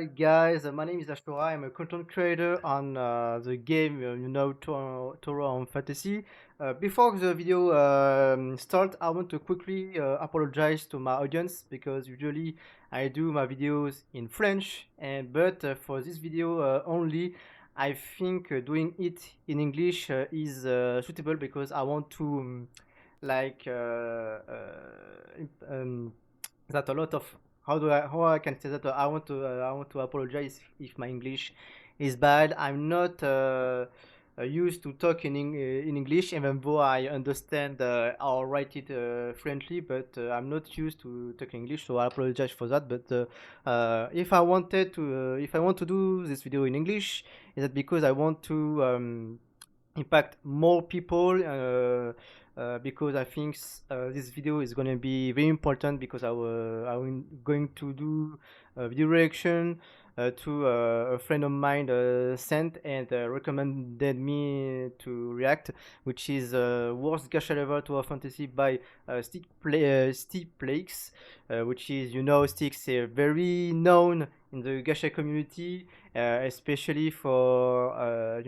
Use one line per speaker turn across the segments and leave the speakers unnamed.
Hi guys, my name is Ashura. I'm a content creator on the game, Toro on Fantasy. Before the video start, I want to quickly apologize to my audience because usually I do my videos in French, and but for this video only, I think doing it in English is suitable because I want to like that a lot of how I can say that I want to apologize if my English is bad. I'm not used to talk in English, even though I understand or write it friendly, but I'm not used to talk English, so I apologize for that. But if I want to do this video in English, is that because I want to impact more people because I think this video is going to be very important because I'm going to do a video reaction to a friend of mine sent and recommended me to react, which is worst Gacha Ever to a fantasy by Stix, which is Stix very known in the Gacha community, especially for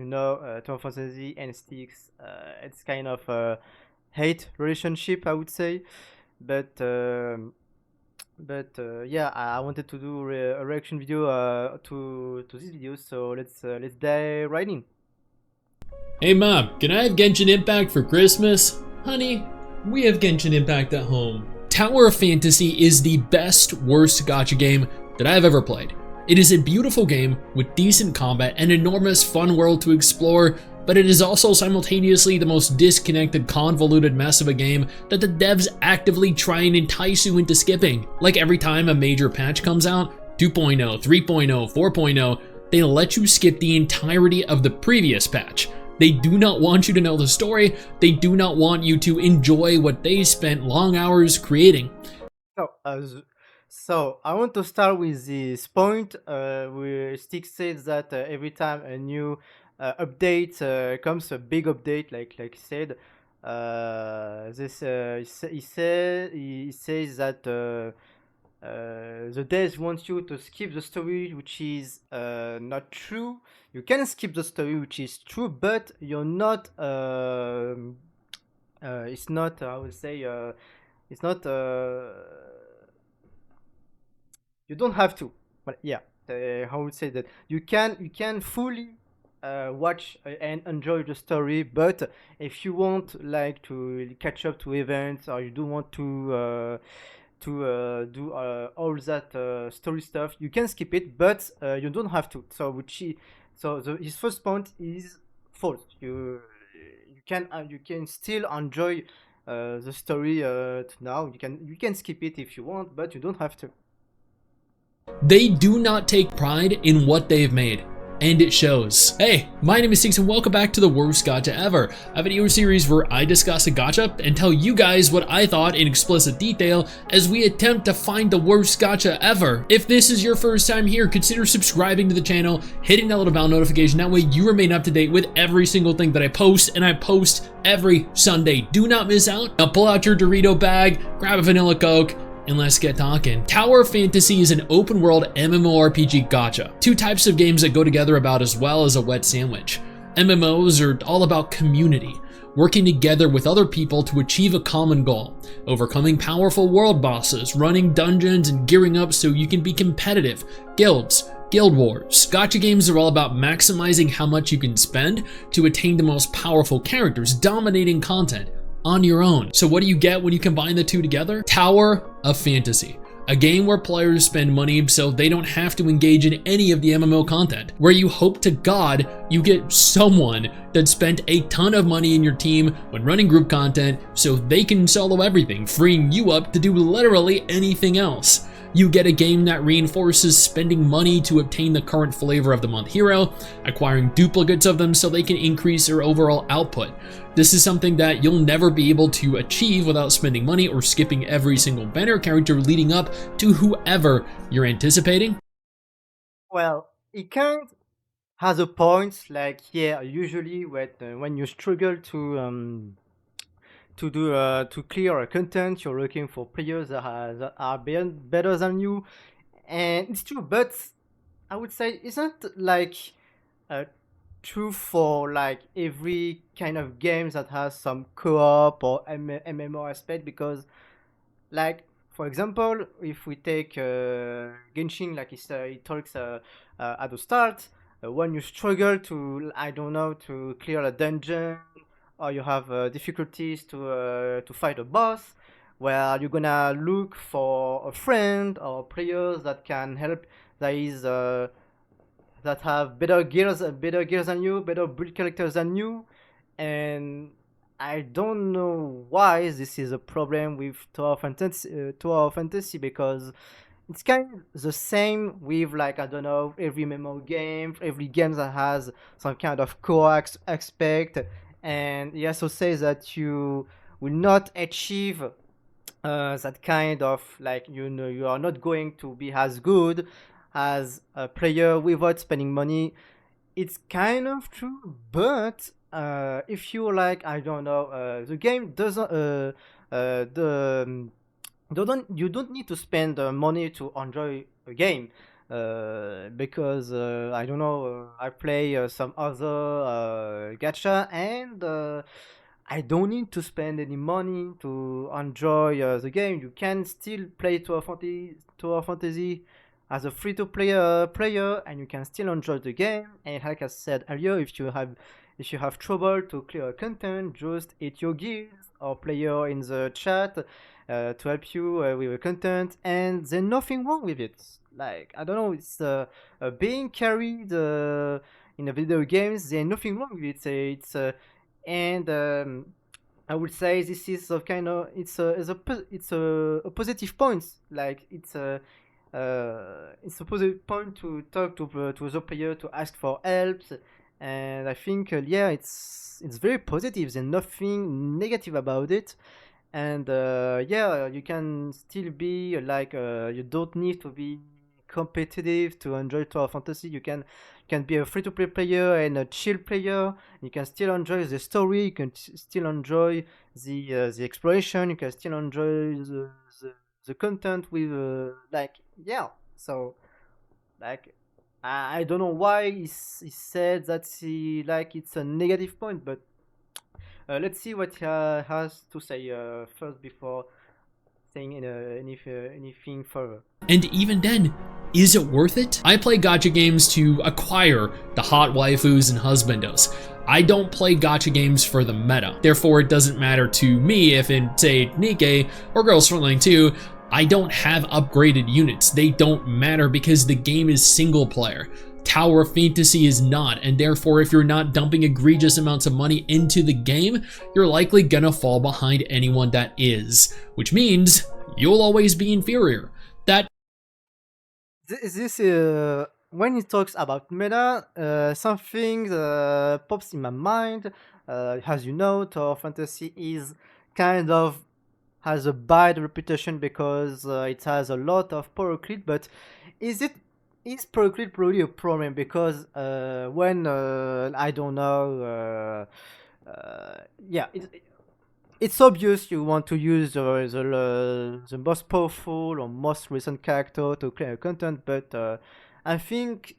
Tom Fantasy and Stix. It's kind of a hate relationship, I would say, but yeah, I wanted to do a reaction video to this video, so let's dive right in.
Hey mom, can I have Genshin Impact for Christmas? Honey, we have Genshin Impact at home. Tower of Fantasy is the best worst gacha game that I've ever played. It is a beautiful game with decent combat and enormous fun world to explore, but it is also simultaneously the most disconnected, convoluted mess of a game that the devs actively try and entice you into skipping. Like every time a major patch comes out, 2.0, 3.0, 4.0, they let you skip the entirety of the previous patch. They do not want you to know the story, they do not want you to enjoy what they spent long hours creating.
So, so I want to start with this point where Stix says that every time a new update comes, a big update, like he said, he says that the devs want you to skip the story, which is not true. You can skip the story, which is true, but you're not. It's not. I would say. It's not. You don't have to, but yeah, I would say that you can fully watch and enjoy the story, but if you want like to catch up to events or you do want to do all that story stuff, you can skip it, but you don't have to. So his first point is false. You can still enjoy the story now. You can skip it if you want, but you don't have to.
They do not take pride in what they've made, and it shows. Hey, my name is Stix and welcome back to the worst gacha ever, a video series where I discuss a gacha and tell you guys what I thought in explicit detail as we attempt to find the worst gacha ever. If this is your first time here, consider subscribing to the channel, hitting that little bell notification, that way you remain up to date with every single thing that I post, and I post every Sunday. Do not miss out. Now pull out your Dorito bag, grab a vanilla Coke, and let's get talking. Tower of Fantasy is an open world MMORPG gacha. Two types of games that go together about as well as a wet sandwich. MMOs are all about community, working together with other people to achieve a common goal, overcoming powerful world bosses, running dungeons, and gearing up so you can be competitive, guilds, guild wars. Gacha games are all about maximizing how much you can spend to attain the most powerful characters, dominating content on your own. So what do you get when you combine the two together? Tower of Fantasy, a game where players spend money so they don't have to engage in any of the MMO content, where you hope to God you get someone that spent a ton of money in your team when running group content so they can solo everything, freeing you up to do literally anything else. You get a game that reinforces spending money to obtain the current flavor of the month hero, acquiring duplicates of them so they can increase their overall output. This is something that you'll never be able to achieve without spending money or skipping every single banner character leading up to whoever you're anticipating.
Well, it kind has a point. Like, yeah, usually when you struggle to clear a content, you're looking for players that are better than you, and it's true. But I would say isn't like uh, true for like every kind of games that has some co-op or MMO aspect, because like for example, if we take Genshin, like it talks at the start, when you struggle to, I don't know, to clear a dungeon, or you have difficulties to fight a boss, where you're gonna look for a friend or players that can help, that is that have better gears than you, better build characters than you. And I don't know why this is a problem with Tower Fantasy, because it's kind of the same with, like, I don't know, every MMO game, every game that has some kind of co-ax aspect. And he also says that you will not achieve that kind of, like, you know, you are not going to be as good as a player without spending money. It's kind of true, but if you, like, I don't know, the game doesn't the you don't need to spend money to enjoy a game, because I don't know, I play some other gacha, and I don't need to spend any money to enjoy the game. You can still play Tower Fantasy as a free to player, and you can still enjoy the game. And like I said earlier, if you have trouble to clear content, just hit your guilds or player in the chat to help you with the content, and there's nothing wrong with it. Like, I don't know, it's being carried in the video games. There's nothing wrong with it. And I would say this is a kind of, it's a positive point. Like, it's a positive point to talk to the player, to ask for help. And I think yeah, it's very positive. There's nothing negative about it. And yeah, you can still be like, you don't need to be competitive to enjoy Tower Fantasy. You can be a free-to-play player and a chill player. You can still enjoy the story. You can still enjoy the exploration. You can still enjoy the content with like, yeah. So, like, I don't know why he said that it's a negative point, but let's see what he has to say first before saying anything further.
And even then, is it worth it? I play gacha games to acquire the hot waifus and husbandos. I don't play gacha games for the meta. Therefore, it doesn't matter to me if in, say, Nikkei or Girls Frontline 2, I don't have upgraded units. They don't matter because the game is single player. Tower Fantasy is not, and therefore if you're not dumping egregious amounts of money into the game, you're likely gonna fall behind anyone that is, which means you'll always be inferior. That
This when he talks about meta, something pops in my mind. As you know, Tower Fantasy is kind of has a bad reputation because it has a lot of power creep. But is it is power creep really a problem? Because when I don't know, yeah, it's obvious you want to use the most powerful or most recent character to clear content, but I think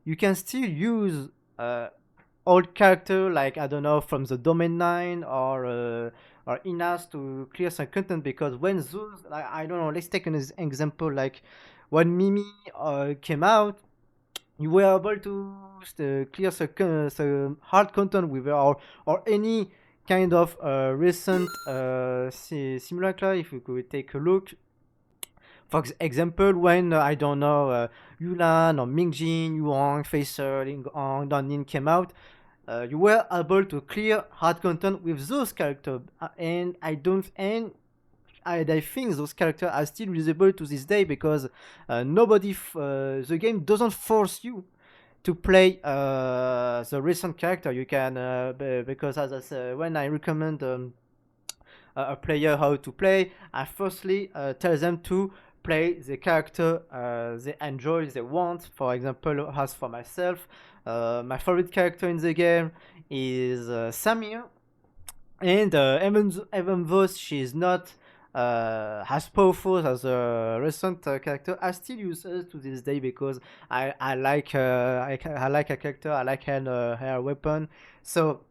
you can still use old character, like, I don't know, from the Domain 9 or Inas to clear some content, because when those, like, I don't know, let's take an example, like when Mimi came out, you were able to clear some hard content with, or any kind of recent simulacra. If we could take a look, for example, when I don't know, Yulan or Mingjin, Yuang, Facer, Ling, Danin came out, you were able to clear hard content with those characters, and I think those characters are still usable to this day, because the game doesn't force you to play the recent character. You can because, as I said, when I recommend a player how to play, I firstly tell them to play the character they enjoy, they want. For example, as for myself, my favorite character in the game is Samir, and even though she is not as powerful as a recent character, I still use her to this day because I like I like her character, I like her weapon. So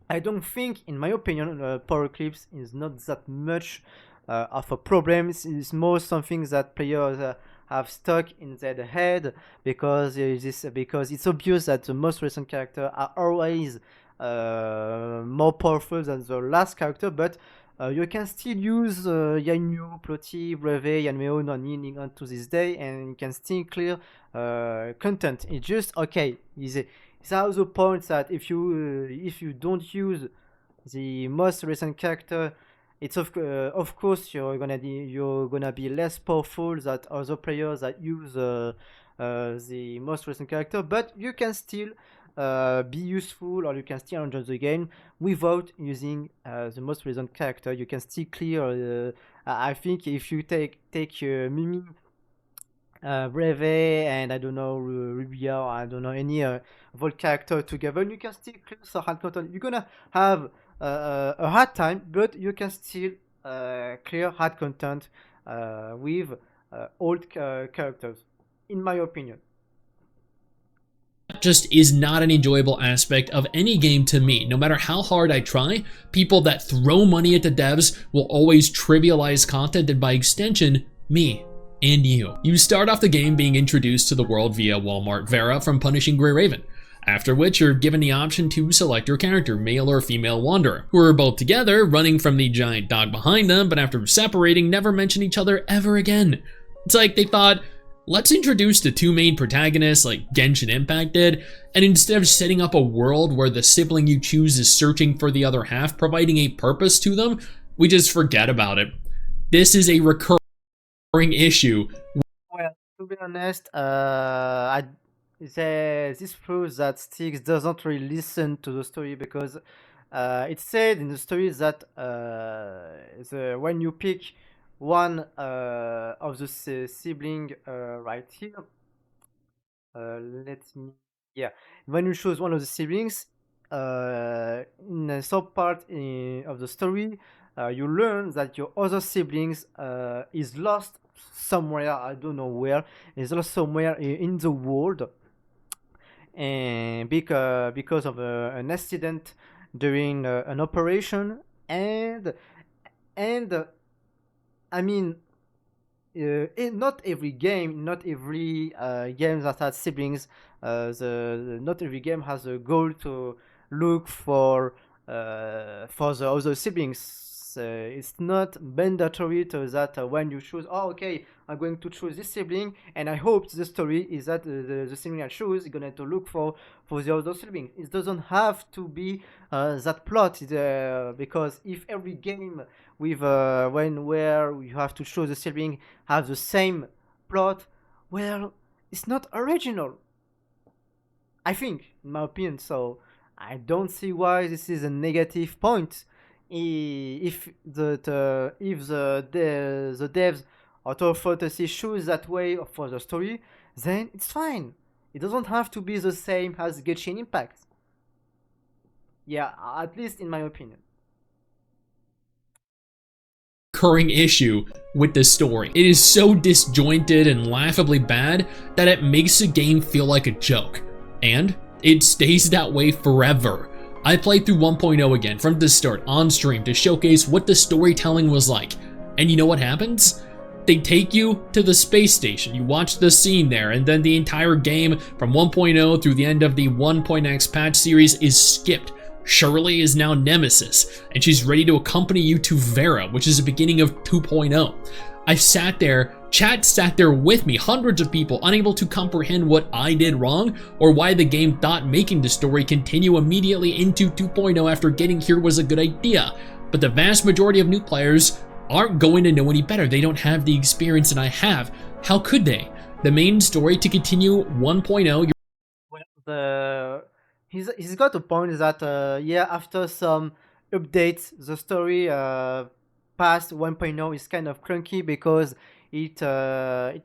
I don't think, in my opinion, power clips is not that much of a problem. It's more something that players have stuck in their head because because it's obvious that the most recent character are always more powerful than the last character, but you can still use Yanyu, Ploti, Breve, Yanmeo, Noni, Ningon to this day, and you can still clear content. It's just okay. It's also the point that if you don't use the most recent character, it's of course you're gonna be less powerful than other players that use the most recent character, but you can still be useful, or you can still enjoy the game without using the most recent character. You can still clear. I think if you take Mimi, Breve, and I don't know Rubia, or I don't know any Volt character together, you can still clear some hard content. You're gonna have a hard time, but you can still clear hard content with old characters, in my opinion.
Just is not an enjoyable aspect of any game to me. No matter how hard I try, people that throw money at the devs will always trivialize content, and by extension, me and you. You start off the game being introduced to the world via Walmart Vera from Punishing Grey Raven, after which you're given the option to select your character, male or female wanderer, who are both together, running from the giant dog behind them, but after separating, never mention each other ever again. It's like they thought, let's introduce the two main protagonists like Genshin Impact did, and instead of setting up a world where the sibling you choose is searching for the other half, providing a purpose to them, we just forget about it. This is a recurring issue.
Well, to be honest, this proves that Stix doesn't really listen to the story because it said in the story that when you pick one of the sibling right here, let me, yeah, when you choose one of the siblings, in a sub part of the story, you learn that your other siblings is lost somewhere. I don't know where. Is lost somewhere in the world, and because of an accident during an operation, and I mean, not every game, not every game that has siblings, not every game has a goal to look for the other siblings. It's not mandatory to that when you choose. Oh, okay, I'm going to choose this sibling, and I hope the story is that the sibling I choose is going to look for the other sibling. It doesn't have to be that plot, because if every game with where you have to choose a sibling have the same plot, well, it's not original, I think, in my opinion. So I don't see why this is a negative point. If the devs or Total Fantasy choose that way for the story, then it's fine. It doesn't have to be the same as Genshin Impact. Yeah, at least in my opinion.
Recurring issue with the story. It is so disjointed and laughably bad that it makes the game feel like a joke. And it stays that way forever. I played through 1.0 again from the start on stream to showcase what the storytelling was like. And you know what happens? They take you to the space station, you watch the scene there, and then the entire game from 1.0 through the end of the 1.x patch series is skipped. Shirley is now Nemesis, and she's ready to accompany you to Vera, which is the beginning of 2.0. I sat there, chat sat there with me, hundreds of people unable to comprehend what I did wrong or why the game thought making the story continue immediately into 2.0 after getting here was a good idea. But the vast majority of new players aren't going to know any better. They don't have the experience that I have. How could they? The main story to continue 1.0.
Well, he's got a point that yeah, after some updates, the story past 1.0 is kind of clunky because it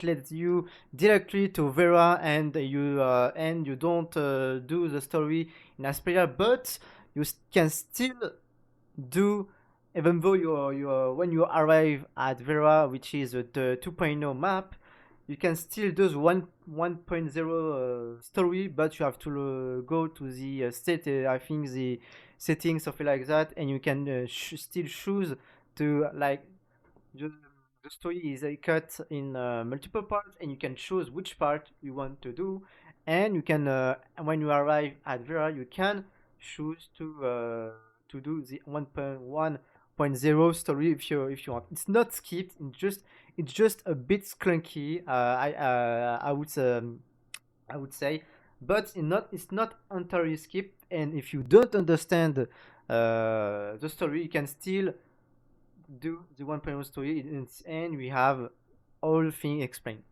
leads you directly to Vera, and you don't do the story in Asperia, but you can still do even though when you arrive at Vera, which is the 2.0 map, you can still do the 1.0 story, but you have to go to the I think the settings, something like that, and you can still choose to like the, the story is cut in multiple parts, and you can choose which part you want to do, and you can when you arrive at Vera, you can choose to do the 1.1.0 story if you want. It's not skipped. It's just a bit clunky. I would say, but it's not entirely skipped. And if you don't understand the story, you can still do the 1.0 story, and we have all things explained.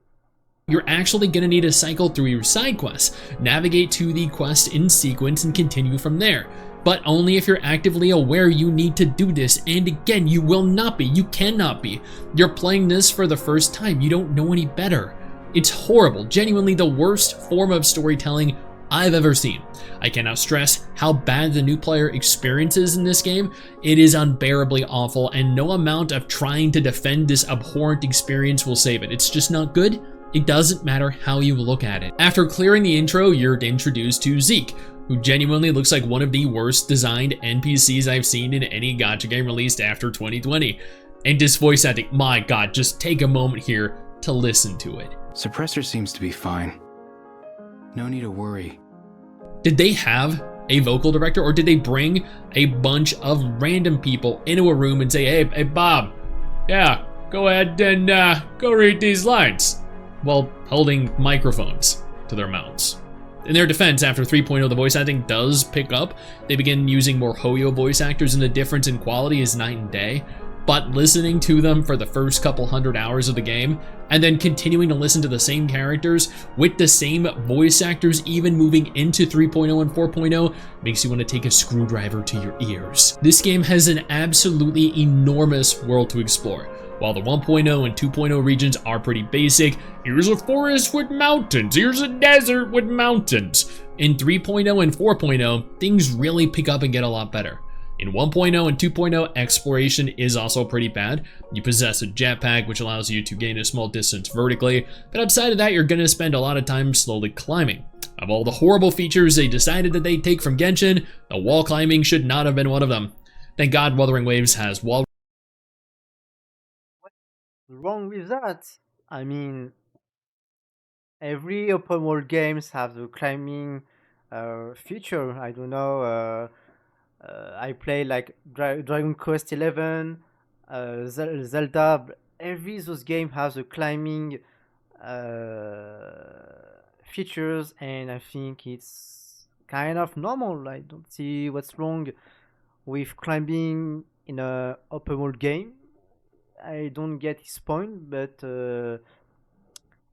You're actually going to need to cycle through your side quests, navigate to the quest in sequence, and continue from there. But only if you're actively aware you need to do this, and again, you will not be, you cannot be. You're playing this for the first time, you don't know any better. It's horrible, genuinely the worst form of storytelling I've ever seen. I cannot stress how bad the new player experience is in this game. It is unbearably awful, and no amount of trying to defend this abhorrent experience will save it. It's just not good. It doesn't matter how you look at it. After clearing the intro, you're introduced to Zeke, who genuinely looks like one of the worst designed NPCs I've seen in any gacha game released after 2020. And his voice acting, my god, just take a moment here to listen to it.
Suppressor seems to be fine. No need to worry.
Did they have a vocal director, or did they bring a bunch of random people into a room and say, hey Bob, yeah, go ahead and go read these lines, while holding microphones to their mouths? In their defense, after 3.0 the voice acting does pick up. They begin using more Hoyo voice actors, and the difference in quality is night and day. But listening to them for the first couple hundred hours of the game, and then continuing to listen to the same characters with the same voice actors, even moving into 3.0 and 4.0, makes you want to take a screwdriver to your ears. This game has an absolutely enormous world to explore. While the 1.0 and 2.0 regions are pretty basic, here's a forest with mountains, here's a desert with mountains. In 3.0 and 4.0, things really pick up and get a lot better. In 1.0 and 2.0, exploration is also pretty bad. You possess a jetpack, which allows you to gain a small distance vertically, but outside of that, you're going to spend a lot of time slowly climbing. Of all the horrible features they decided that they'd take from Genshin, the wall climbing should not have been one of them. Thank God Wuthering Waves has wall.
What's wrong with that? I mean, every open world games have the climbing feature. I don't know. I play like Dragon Quest 11, Zelda. Every those game has a climbing features, and I think it's kind of normal. I don't see what's wrong with climbing in a open world game. I don't get his point, but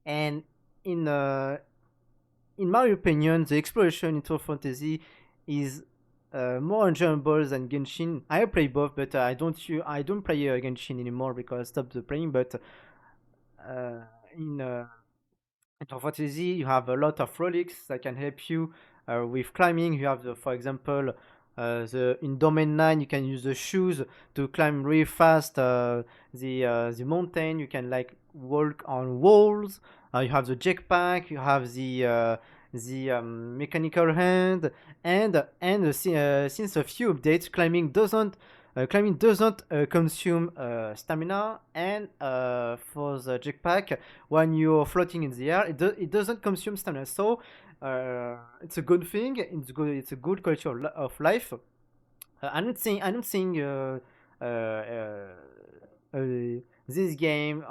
and in in my opinion, the exploration in Tour Fantasy is more enjoyable than Genshin. I play both, but I don't play Genshin anymore because I stopped the playing. But in Tour Fantasy, you have a lot of relics that can help you with climbing. You have, for example, the in Domain 9, you can use the shoes to climb really fast the mountain. You can like walk on walls. You have the jetpack. You have the mechanical hand, and since a few updates, climbing doesn't consume stamina, and for the jetpack, when you're floating in the air, it doesn't consume stamina. So it's a good thing. It's a good quality of life. I'm not saying this game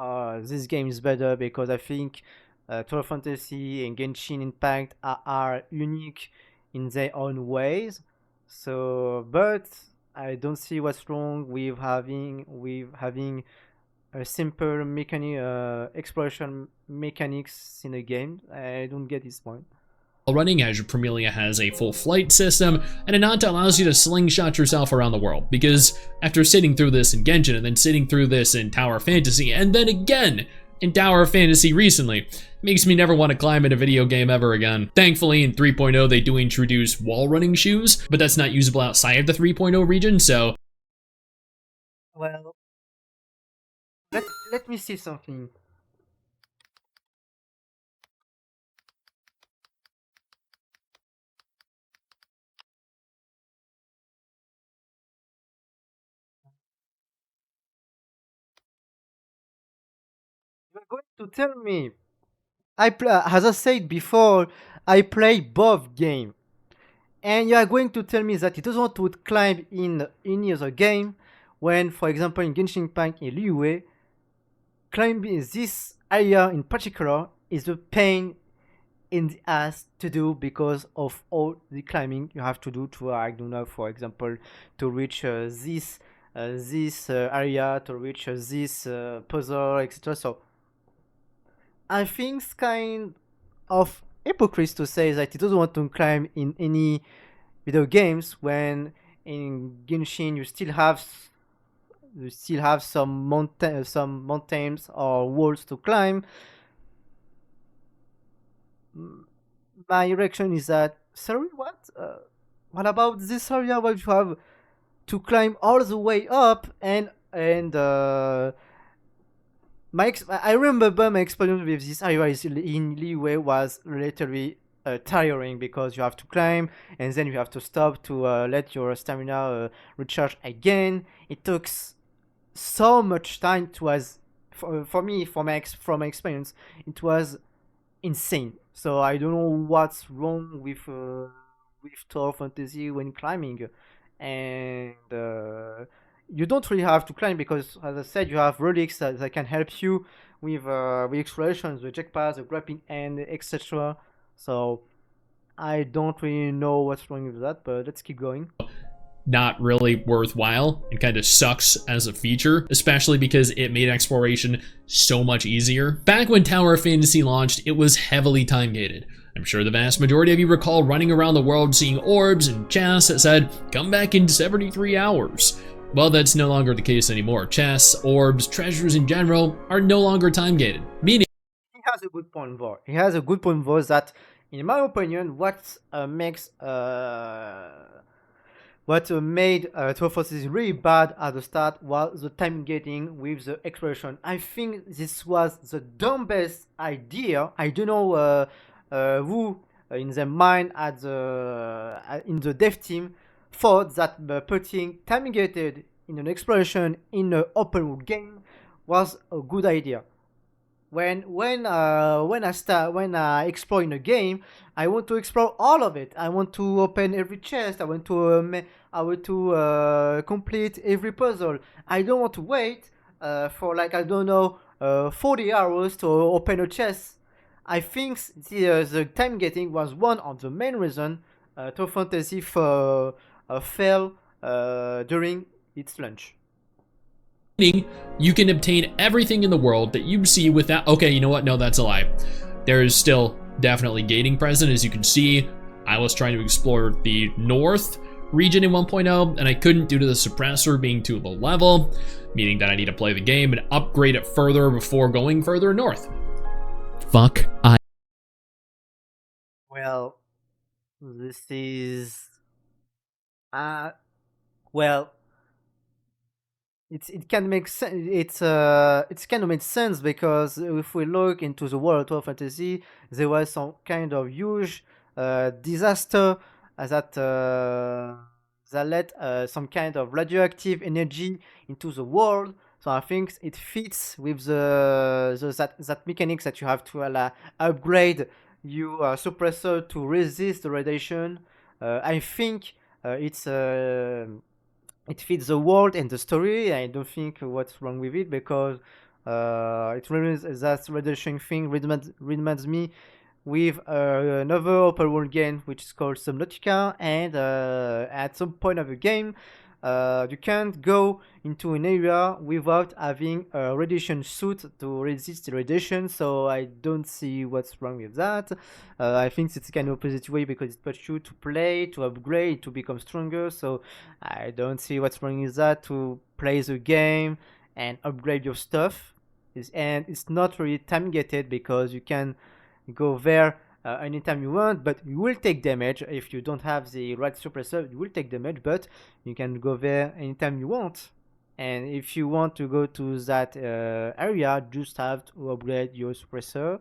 is better, because I think Tower Fantasy and Genshin Impact are unique in their own ways. So, but I don't see what's wrong with having a simple exploration mechanics in a game. I don't get this point.
Running, Azure Promelia has a full flight system, and Ananta allows you to slingshot yourself around the world, because after sitting through this in Genshin, and then sitting through this in Tower Fantasy, and then again in Tower Fantasy recently, makes me never want to climb in a video game ever again. Thankfully, in 3.0 they do introduce wall running shoes, but that's not usable outside of the 3.0 region, so
Well, let let me see something. You're going to tell me as I said before, I play both game, and you are going to tell me that it doesn't want to climb in any other game, when, for example, in Genshin Impact in Liyue, climbing this area in particular is a pain in the ass to do because of all the climbing you have to do to I don't know, for example, to reach this area, to reach this puzzle, etc. So I think it's kind of hypocrite to say that it doesn't want to climb in any video games when in Genshin you still have some mountains or walls to climb. My reaction is that, sorry, what? What about this area where you have to climb all the way up and I remember my experience with this area in Liyue was literally tiring because you have to climb and then you have to stop to let your stamina recharge again. It took so much time. It was for me, from my experience, it was insane. So I don't know what's wrong with Tower Fantasy when climbing, and you don't really have to climb because, as I said, you have relics that can help you with exploration, the jetpack, the grappling, and etc. So I don't really know what's wrong with that, but let's keep going.
Not really worthwhile and kind of sucks as a feature, especially because it made exploration so much easier. Back when Tower of Fantasy launched, it was heavily time gated. I'm sure the vast majority of you recall running around the world seeing orbs and chests that said, "Come back in 73 hours." Well, that's no longer the case anymore. Chests, orbs, treasures in general are no longer time gated, meaning
He has a good point there. He has a good point there that, in my opinion, what made 1246 really bad at the start was the time getting with the exploration. I think this was the dumbest idea. I don't know who in their mind in the dev team thought that putting time gated in an exploration in an open world game was a good idea. When I explore in a game, I want to explore all of it. I want to open every chest. I want to complete every puzzle. I don't want to wait for, like, I don't know, 40 hours to open a chest. I think the time getting was one of the main reasons to Fantasy fell during its launch.
you can obtain everything in the world that you see without. Okay, you know what? No, that's a lie. There is still definitely gating present. As you can see, I was trying to explore the north region in 1.0 and I couldn't due to the suppressor being too low level, meaning that I need to play the game and upgrade it further before going further north. Fuck I.
Well, this is well, it can make sense. It's kind of makes sense because if we look into the world of fantasy, there was some kind of huge disaster that led some kind of radioactive energy into the world. So I think it fits with that mechanics that you have to upgrade your suppressor to resist the radiation. I think it fits the world and the story. I don't think what's wrong with it because it really that radiation thing reminds me with another open world game which is called Subnautica, and at some point of the game you can't go into an area without having a radiation suit to resist the radiation, so I don't see what's wrong with that. I think it's kind of opposite way because it puts you to play, to upgrade, to become stronger, so I don't see what's wrong with that, to play the game and upgrade your stuff. And it's not really time gated because you can go there anytime you want, but you will take damage if you don't have the right suppressor. You will take damage, but you can go there anytime you want. And if you want to go to that area, just have to upgrade your suppressor,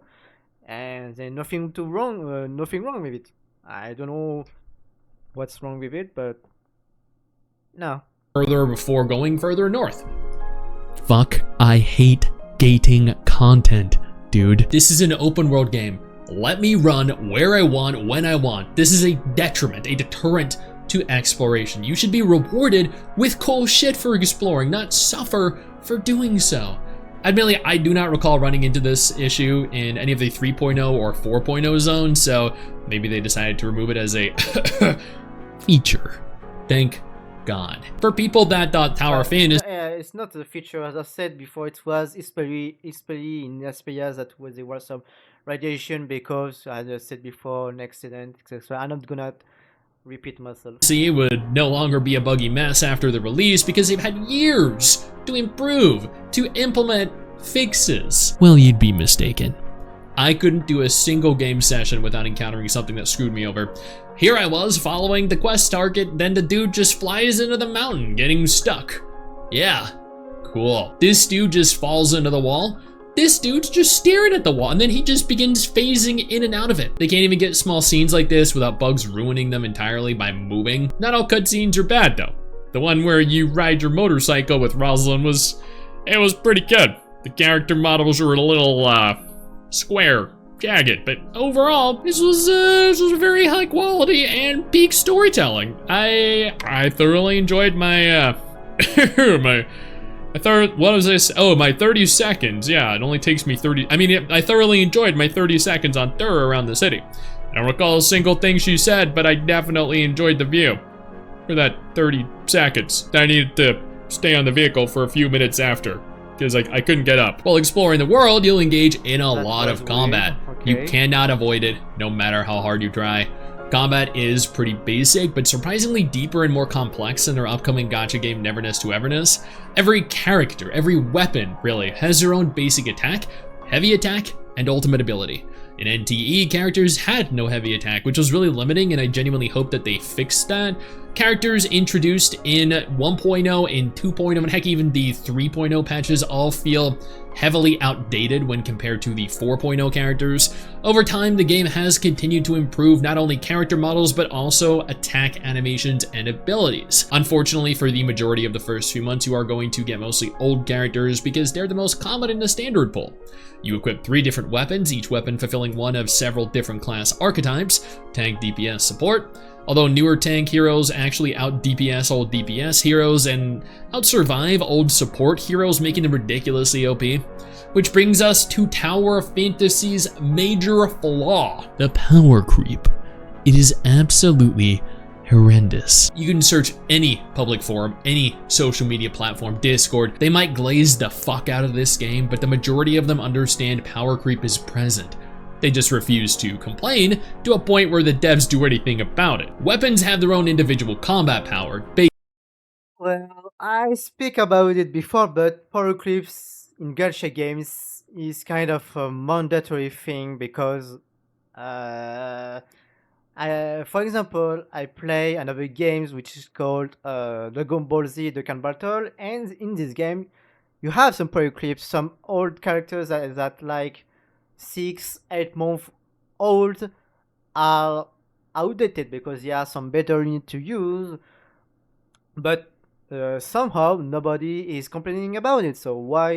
and then nothing wrong with it. I don't know what's wrong with it, but no.
Further before going further north. Fuck, I hate gating content, dude. This is an open world game. Let me run where I want, when I want. This is a detriment, a deterrent to exploration. You should be rewarded with cool shit for exploring, not suffer for doing so. Admittedly, I do not recall running into this issue in any of the 3.0 or 4.0 zones, so maybe they decided to remove it as a feature. Thank God. For people that thought Tower of Fan is
It's not a feature, as I said before. It was especially in Asperia that there was some radiation because, as I said before, an accident, etc. I'm not gonna repeat myself.
it would no longer be a buggy mess after the release because they've had years to improve, to implement fixes. Well, you'd be mistaken. I couldn't do a single game session without encountering something that screwed me over. Here I was following the quest target, then the dude just flies into the mountain, getting stuck. Yeah, cool. This dude just falls into the wall. This dude's just staring at the wall, and then he just begins phasing in and out of it. They can't even get small scenes like this without bugs ruining them entirely by moving. Not all cutscenes are bad, though. The one where you ride your motorcycle with Rosalind was pretty good. The character models were a little, square, jagged, but overall, this was a very high quality and peak storytelling. I thoroughly enjoyed my, what was this? Oh, my 30 seconds. Yeah, it only takes me 30. I mean, I thoroughly enjoyed my 30 seconds on Thur around the city. I don't recall a single thing she said, but I definitely enjoyed the view for that 30 seconds. I needed to stay on the vehicle for a few minutes after because I couldn't get up. While exploring the world, you'll engage in a lot of combat. You cannot avoid it, no matter how hard you try. Combat is pretty basic, but surprisingly deeper and more complex than their upcoming gacha game Neverness to Everness. Every character, every weapon, really, has their own basic attack, heavy attack, and ultimate ability. In NTE, characters had no heavy attack, which was really limiting, and I genuinely hope that they fixed that. Characters introduced in 1.0, in 2.0, and heck, even the 3.0 patches all feel heavily outdated when compared to the 4.0 characters. Over time, the game has continued to improve not only character models, but also attack animations and abilities. Unfortunately, for the majority of the first few months, you are going to get mostly old characters because they're the most common in the standard pool. You equip 3 different weapons, each weapon fulfilling one of several different class archetypes: tank, DPS, support. Although newer tank heroes actually out DPS old DPS heroes and out survive old support heroes, making them ridiculously OP. Which brings us to Tower of Fantasy's major flaw: the power creep. It is absolutely horrendous. You can search any public forum, any social media platform, Discord. They might glaze the fuck out of this game, but the majority of them understand power creep is present. They just refuse to complain to a point where the devs do anything about it. Weapons have their own individual combat power.
Well, I speak about it before, but power creeps in gacha games is kind of a mandatory thing because for example, I play another games which is called Dragon Ball Z Dokkan Battle, and in this game, you have some power clips, some old characters that like 6-8 months old are outdated because there are some better unit to use, but somehow nobody is complaining about it. So why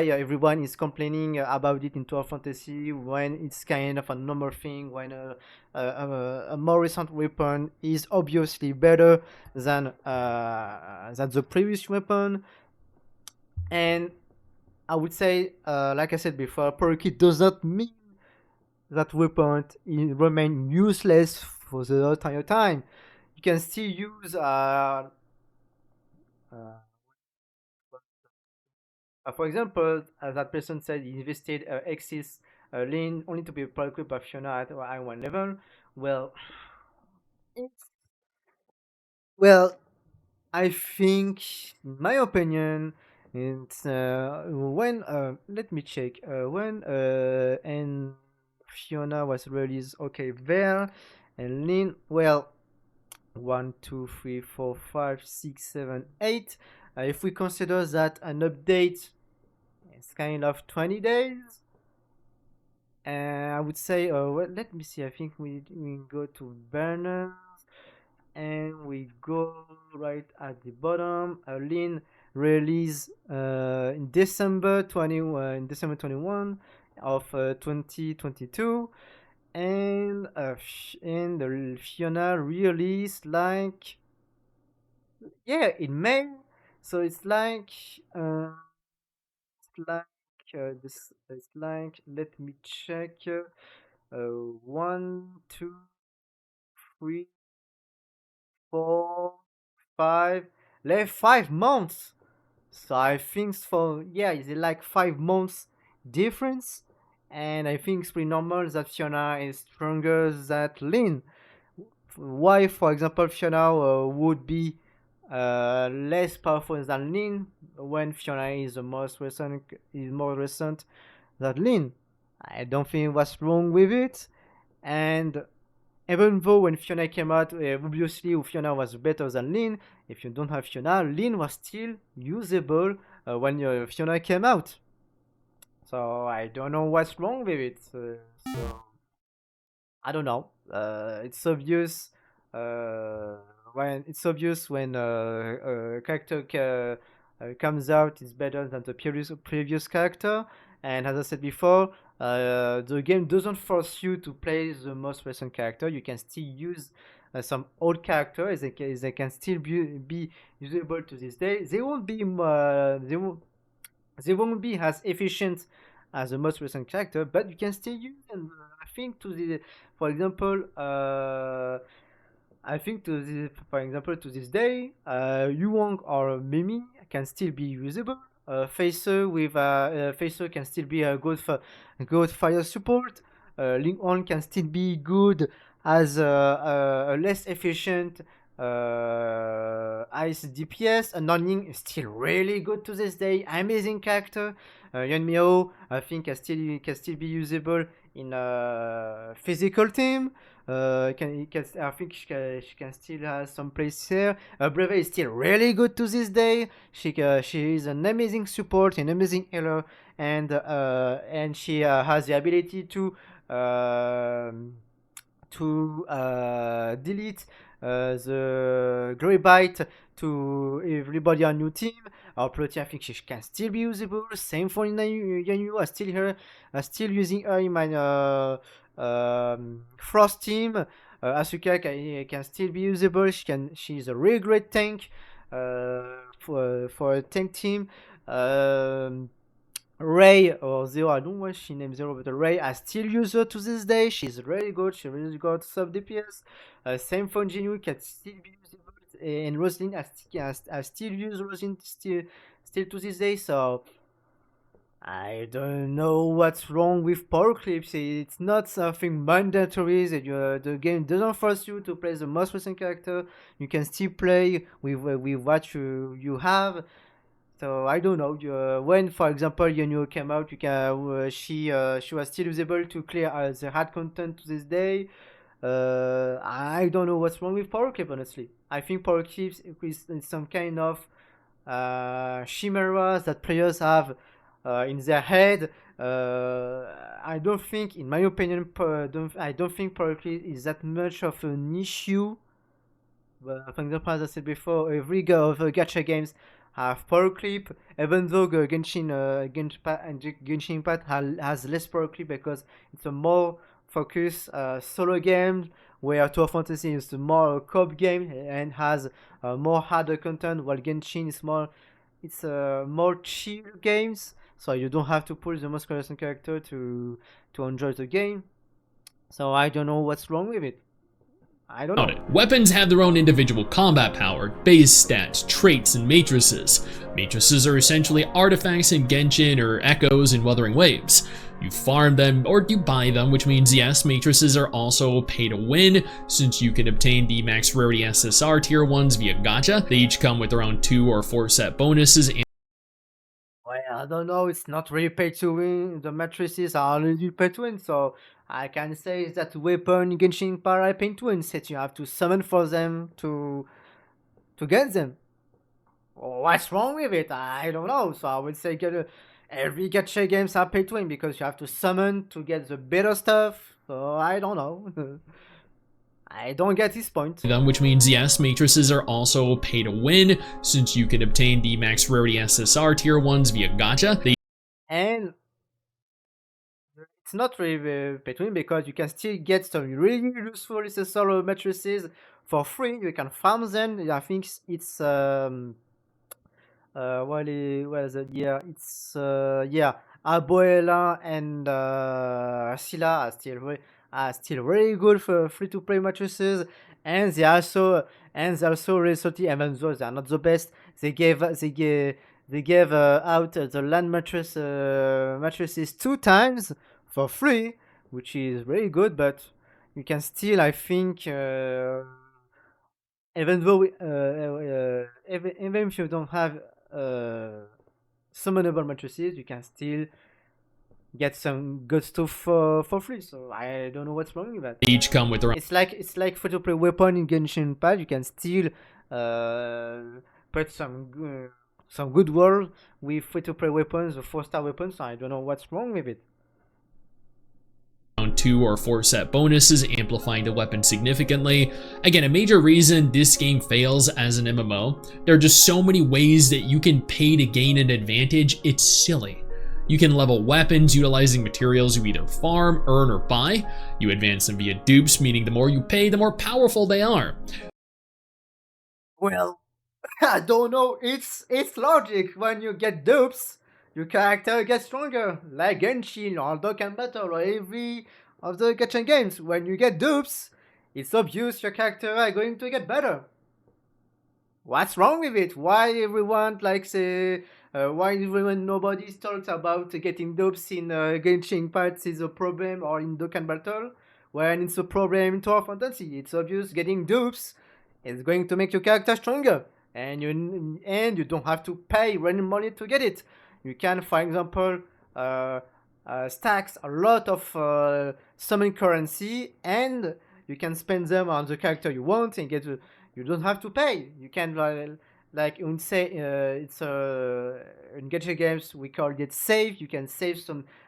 everyone is complaining about it in Tower Fantasy when it's kind of a normal thing, when a more recent weapon is obviously better than the previous weapon? And I would say, like I said before, power kit does not mean that weapon remain useless for the entire time. You can still use for example, that person said he invested Axis lane only to be equipped by Fiona at I1 level. Well, it's, well, I think, in my opinion, it's when let me check when and Fiona was released. Okay, there and Lynn. Well, 1, 2, 3, 4, 5, 6, 7, 8. If we consider that an update is kind of 20 days, I would say, well, let me see, I think we go to banners and we go right at the bottom. Lean release in December 21 of 2022, and the Fiona release like in May. So it's like this. It's like, let me check. 1, 2, 3, 4, 5. Like 5 months. So I think it's like 5 months difference, and I think it's pretty normal that Fiona is stronger than Lynn. Why, for example, Fiona would be less powerful than Lynn when Fiona is more recent than Lynn? I don't think what's wrong with it. And even though when Fiona came out, obviously Fiona was better than Lynn. If you don't have Fiona, Lynn was still usable when Fiona came out. So I don't know what's wrong with it. So I don't know. It's obvious when a character comes out is better than the previous character. And as I said before, the game doesn't force you to play the most recent character. You can still use some old characters. They can still be usable to this day. They won't be as efficient as the most recent character, but you can still use them. I think for example, to this day, Yuang or Mimi can still be usable. Facer can still be a good fire support. Ling On can still be good as a less efficient ice DPS. Nanning is still really good to this day. Amazing character. Yuan Miao, I think, can still be usable in a physical team. I think she can still have some place here. Breve is still really good to this day. She is an amazing support, an amazing healer, and she has the ability to delete the Grey Bite to everybody on your team. Plotty, I think she can still be usable. Same for Yanyu. I still using her in my Frost team. Asuka can still be usable. She's a really great tank for a tank team. Ray or Zero, I don't know why she named Zero, but Ray, I still use her to this day. She's really good. She really got sub DPS. Same for Jinwoo, can still be usable. And Roslyn, I still use Roslyn still to this day. So I don't know what's wrong with power clips. It's not something mandatory. That the game doesn't force you to play the most recent character. You can still play with what you have. So I don't know. When, for example, Yonyo came out, she was still usable to clear the hard content to this day. I don't know what's wrong with power clip, honestly. I think power clips is some kind of chimeras that players have in their head. I don't think, in my opinion, I don't think power clip is that much of an issue. But for example, as I said before, every gacha games have power clip, even though Genshin Impact has less power clip because it's a more focused solo game, where Tour Fantasy is a more co-op game and has more harder content, while Genshin is more chill games, so you don't have to pull the most recent character to enjoy the game. So I don't know what's wrong with it. I don't know.
Weapons have their own individual combat power, base stats, traits, and matrices. Matrices are essentially artifacts in Genshin or echoes in Wuthering Waves. You farm them or you buy them, which means yes, matrices are also pay to win, since you can obtain the max rarity SSR tier ones via gacha. They each come with around 2 or 4 set bonuses.
I don't know, it's not really pay to win. The matrices are really pay to win, so I can say that weapon in Genshin Impact are pay to win, since you have to summon for them to get them. What's wrong with it? I don't know. So I would say every gacha games are pay to win because you have to summon to get the better stuff. So I don't know. I don't get his point.
Them, which means yes, matrices are also pay to win, since you can obtain the max rarity SSR tier 1s via gacha.
And it's not really pay to win because you can still get some really useful SSR matrices for free. You can farm them. I think it's what is it? Yeah, it's yeah, Abuela and Scylla are still very good for free to play matrices, and they also really salty. Even though they are not the best, they gave out the land matrices 2 times for free, which is very good. But you can still, I think. Even though even if you don't have summonable matrices, you can still get some good stuff for free. So I don't know what's wrong with that.
They each come with their own.
It's like free to play weapon in Genshin Impact. You can still put some good world with free to play weapons, the 4-star weapons. So I don't know what's wrong with it.
2 or 4 set bonuses, amplifying the weapon significantly. Again, a major reason this game fails as an MMO, there are just so many ways that you can pay to gain an advantage, it's silly. You can level weapons utilizing materials you either farm, earn, or buy. You advance them via dupes, meaning the more you pay, the more powerful they are.
Well, I don't know, it's logic. When you get dupes, your character gets stronger, like Genshin or Dokkan Battle or every of the gacha games. When you get dupes, it's obvious your character are going to get better. What's wrong with it? Why everyone likes why everyone nobody talks about getting dupes in Genshin Impact is a problem, or in Dokkan Battle when it's a problem in Tower Fantasy? It's obvious getting dupes is going to make your character stronger, and you don't have to pay random money to get it. You can, for example, stacks a lot of summon currency, and you can spend them on the character you want and get. You don't have to pay. You can like you say it's in gacha games we call it save. You can save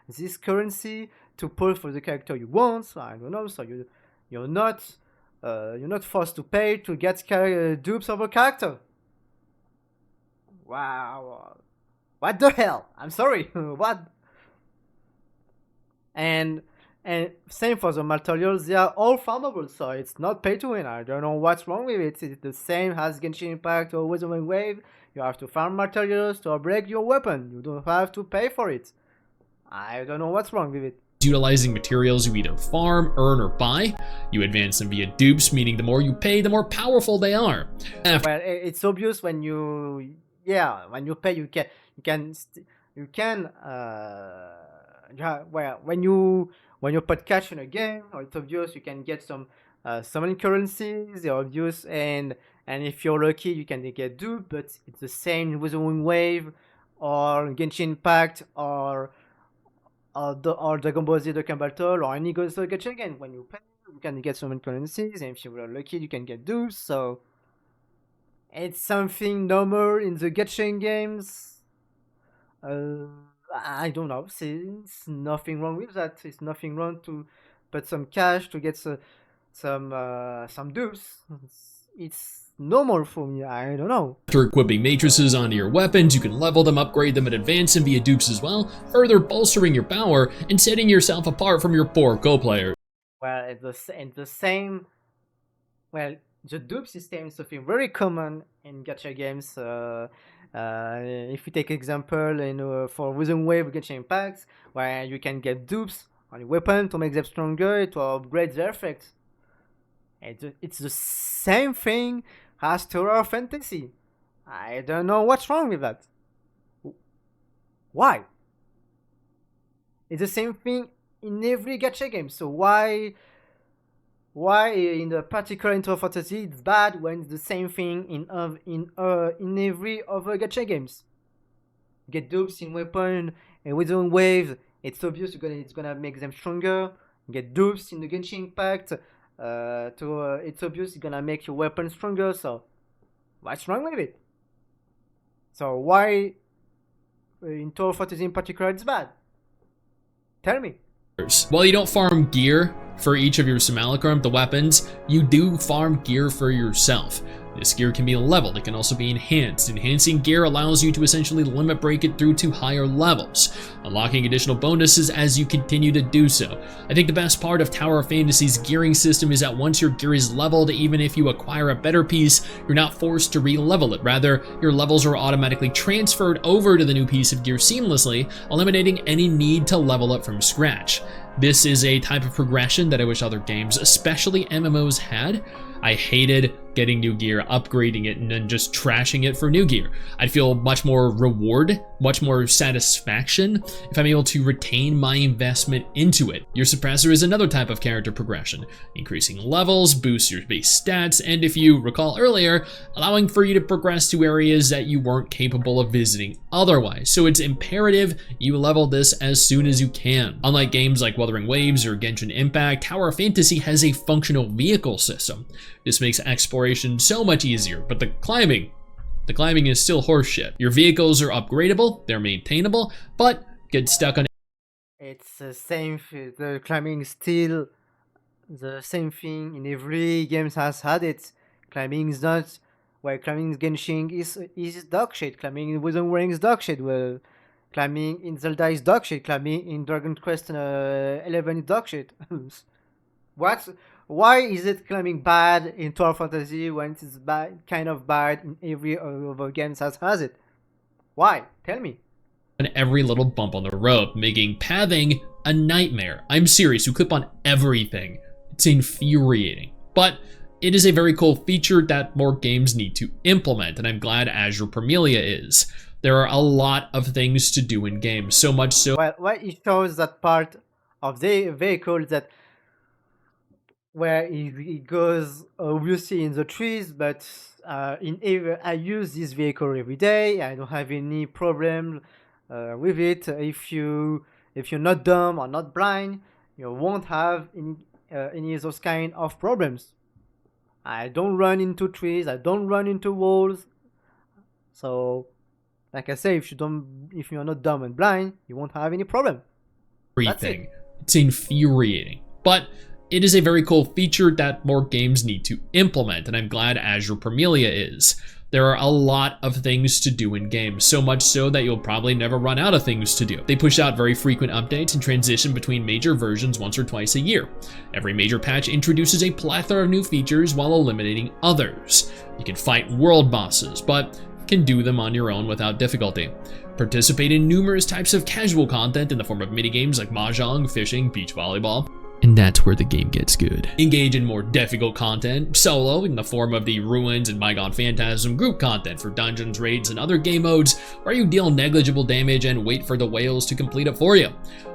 this currency to pull for the character you want. So I don't know. So you're not forced to pay to get dupes of a character. Wow. What the hell? I'm sorry. What? And same for the materials. They are all farmable, so it's not pay to win. I don't know what's wrong with it. It's the same as Genshin Impact or Wizard Wave. You have to farm materials to upgrade your weapon. You don't have to pay for it. I don't know what's wrong with it.
Utilizing materials you either farm, earn, or buy. You advance them via dupes, meaning the more you pay, the more powerful they are.
Well, it's obvious when you pay, you can well, when you put cash in a game, it's obvious you can get some summon currencies. They're obvious, and if you're lucky, you can get dupe. But it's the same with the Wing Wave, or Genshin Impact, or Dragon Ball Z Dokkan Battle, or any good gacha game. When you pay, you can get summon currencies, and if you're lucky, you can get dupes. So it's something normal in the gacha games. I don't know. It's nothing wrong with that. It's nothing wrong to put some cash to get some dupes. It's normal for me. I don't know.
After equipping matrices onto your weapons, you can level them, upgrade them, and advance them via dupes as well, further bolstering your power and setting yourself apart from your poor co-players.
Well, it's the same. Well, the dupe system is something very common in gacha games. If we take example for Wizard Wave Gacha Impacts, where you can get dupes on your weapon to make them stronger, to upgrade their effects. It's the same thing as Tower Fantasy. I don't know what's wrong with that. Why? It's the same thing in every gacha game. So why in the particular in Tower Fantasy it's bad when it's the same thing in every other gacha games? Get dupes in weapon and withering waves. It's obvious it's gonna make them stronger. Get dupes in the Genshin Impact. It's obvious it's gonna make your weapon stronger. So what's wrong with it? So why in Tower Fantasy in particular it's bad? Tell me.
While you don't farm gear for each of your simulacrum, the weapons, you do farm gear for yourself. This gear can be leveled, it can also be enhanced. Enhancing gear allows you to essentially limit break it through to higher levels, unlocking additional bonuses as you continue to do so. I think the best part of Tower of Fantasy's gearing system is that once your gear is leveled, even if you acquire a better piece, you're not forced to re-level it. Rather, your levels are automatically transferred over to the new piece of gear seamlessly, eliminating any need to level up from scratch. This is a type of progression that I wish other games, especially MMOs, had. I hated getting new gear, upgrading it, and then just trashing it for new gear. I'd feel much more reward, much more satisfaction if I'm able to retain my investment into it. Your suppressor is another type of character progression. Increasing levels boosts your base stats, and if you recall earlier, allowing for you to progress to areas that you weren't capable of visiting otherwise. So it's imperative you level this as soon as you can. Unlike games like Wuthering Waves or Genshin Impact, Tower of Fantasy has a functional vehicle system. This makes exploration so much easier, but the climbing is still horseshit. Your vehicles are upgradable, they're maintainable, but get stuck on.
It's the same. The climbing is still the same thing in every game has had it. Climbing is not. Well, climbing in Genshin is dog shit. Climbing in Wizard Ring is dog shit. Well, climbing in Zelda is dog shit. Climbing in Dragon Quest 11 is dog shit. Why is it climbing bad in Tower Fantasy when it's bad, kind of bad in every other game that has it? Why? Tell me.
Every little bump on the road, making pathing a nightmare. I'm serious, you clip on everything. It's infuriating. But it is a very cool feature that more games need to implement, and I'm glad Azure Parmelia is. There are a lot of things to do in games, so much so.
Well, it shows that part of the vehicle that where it goes obviously in the trees, but I use this vehicle every day. I don't have any problem with it. If you're not dumb or not blind, you won't have any of those kind of problems. I don't run into trees. I don't run into walls. So, like I say, if you're not dumb and blind, you won't have any problem.
Everything. It's infuriating, but it is a very cool feature that more games need to implement, and I'm glad Azure Parmelia is. There are a lot of things to do in games, so much so that you'll probably never run out of things to do. They push out very frequent updates and transition between major versions once or twice a year. Every major patch introduces a plethora of new features while eliminating others. You can fight world bosses, but can do them on your own without difficulty. Participate in numerous types of casual content in the form of minigames like mahjong, fishing, beach volleyball. And that's where the game gets good. Engage in more difficult content, solo, in the form of the Ruins and Bygone Phantasm group content for dungeons, raids, and other game modes, where you deal negligible damage and wait for the whales to complete it for you.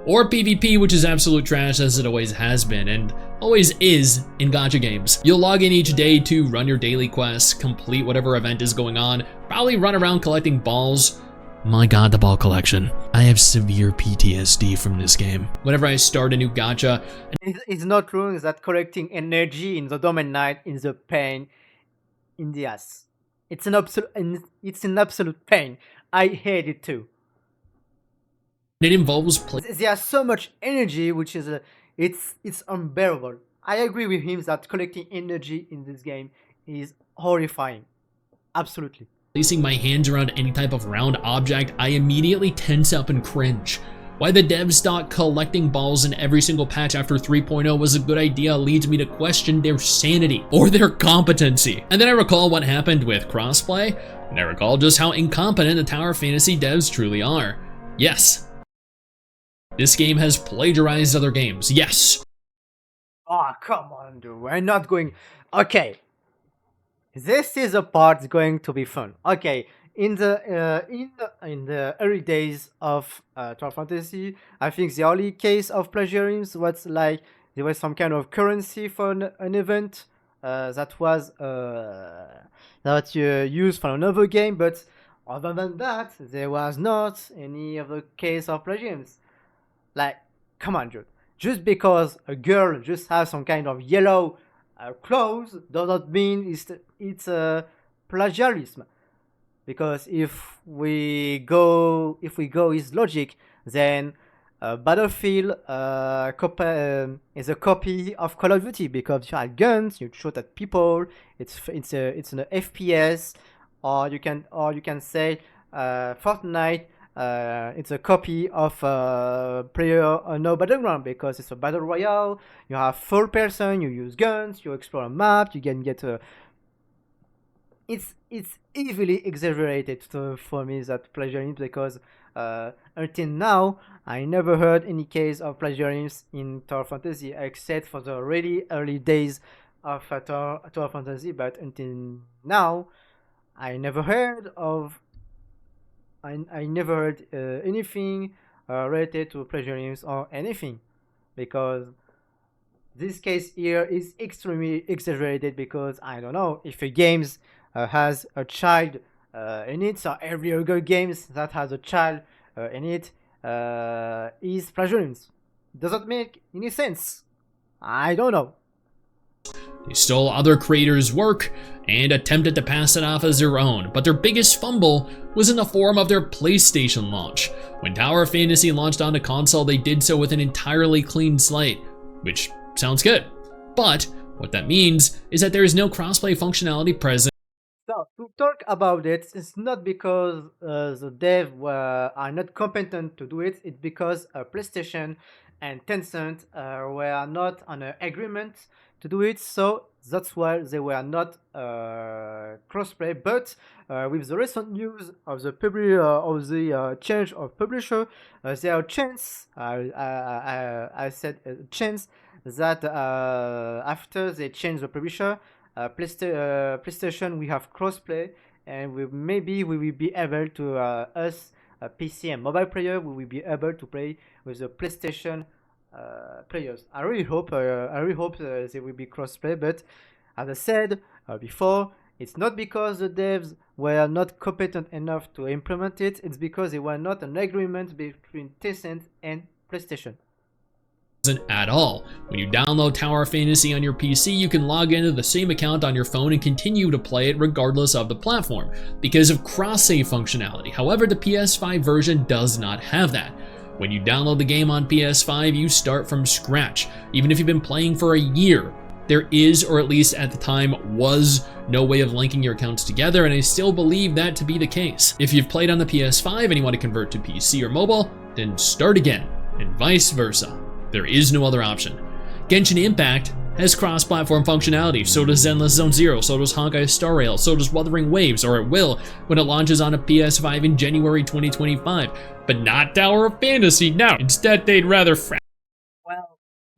Or PvP, which is absolute trash as it always has been, and always is in gacha games. You'll log in each day to run your daily quests, complete whatever event is going on, probably run around collecting balls. My god, the ball collection. I have severe PTSD from this game. Whenever I start a new gacha,
it's not wrong that collecting energy in the Domain Night is a pain in the ass. It's an absolute pain. I hate it too.
it involves
There's so much energy, which is it's unbearable. I agree with him that collecting energy in this game is horrifying. Absolutely.
placing my hands around any type of round object, I immediately tense up and cringe. Why the devs thought collecting balls in every single patch after 3.0 was a good idea leads me to question their sanity or their competency. And then I recall what happened with crossplay, and I recall just how incompetent the Tower of Fantasy devs truly are. Yes, this game has plagiarized other games. Yes.
Oh, come on, dude. We're not going... Okay. This is a part going to be fun. Okay, in the early days of Tower Fantasy, I think the only case of plagiarism was like there was some kind of currency for an event that was that you used for another game, but Other than that, there was not any other case of plagiarism. Like, come on, dude. Just because a girl just has some kind of yellow clothes does not mean it's plagiarism. Because if we go his logic, then Battlefield is a copy of Call of Duty because you have guns, you shoot at people. It's an FPS, or you can say Fortnite. It's a copy of Player No Battleground because it's a battle royale. You have full person, you use guns, you explore a map, you can get it's easily exaggerated for me that plagiarism because until now I never heard any case of plagiarism in Tower Fantasy except for the really early days of Tower Fantasy. But until now, I never heard of I never heard anything related to plagiarism or anything because this case here is extremely exaggerated because I don't know if a games has a child in it, so every other games that has a child in it is plagiarism. Doesn't make any sense. I don't know.
They stole other creators' work and attempted to pass it off as their own, but their biggest fumble was in the form of their PlayStation launch. When Tower of Fantasy launched onto console, they did so with an entirely clean slate, which sounds good. But what that means is that there is no crossplay functionality present.
So to talk about it, it's not because the dev are not competent to do it. It's because PlayStation and Tencent were not on an agreement to do it. So that's why they were not crossplay. But with the recent news of the change of publisher, there are chance. I said chance that after they change the publisher, PlayStation we have crossplay, and we will be able to us PC and mobile player we will be able to play with the PlayStation players. I really hope they will be crossplay, but as I said before, it's not because the devs were not competent enough to implement it. It's because they were not an agreement between Tencent and PlayStation.
At all. When you download Tower of Fantasy on your PC, you can log into the same account on your phone and continue to play it regardless of the platform because of cross-save functionality. However, the PS5 version does not have that. When you download the game on PS5, you start from scratch. Even if you've been playing for a year, there is, or at least at the time was, no way of linking your accounts together, and I still believe that to be the case. If you've played on the PS5 and you want to convert to PC or mobile, then start again, and vice versa. There is no other option. Genshin Impact has cross-platform functionality, so does Zenless Zone Zero, so does Honkai Star Rail, so does Wuthering Waves, or it will when it launches on a PS5 in January 2025. But not Tower of Fantasy, no. Instead, they'd rather
Well,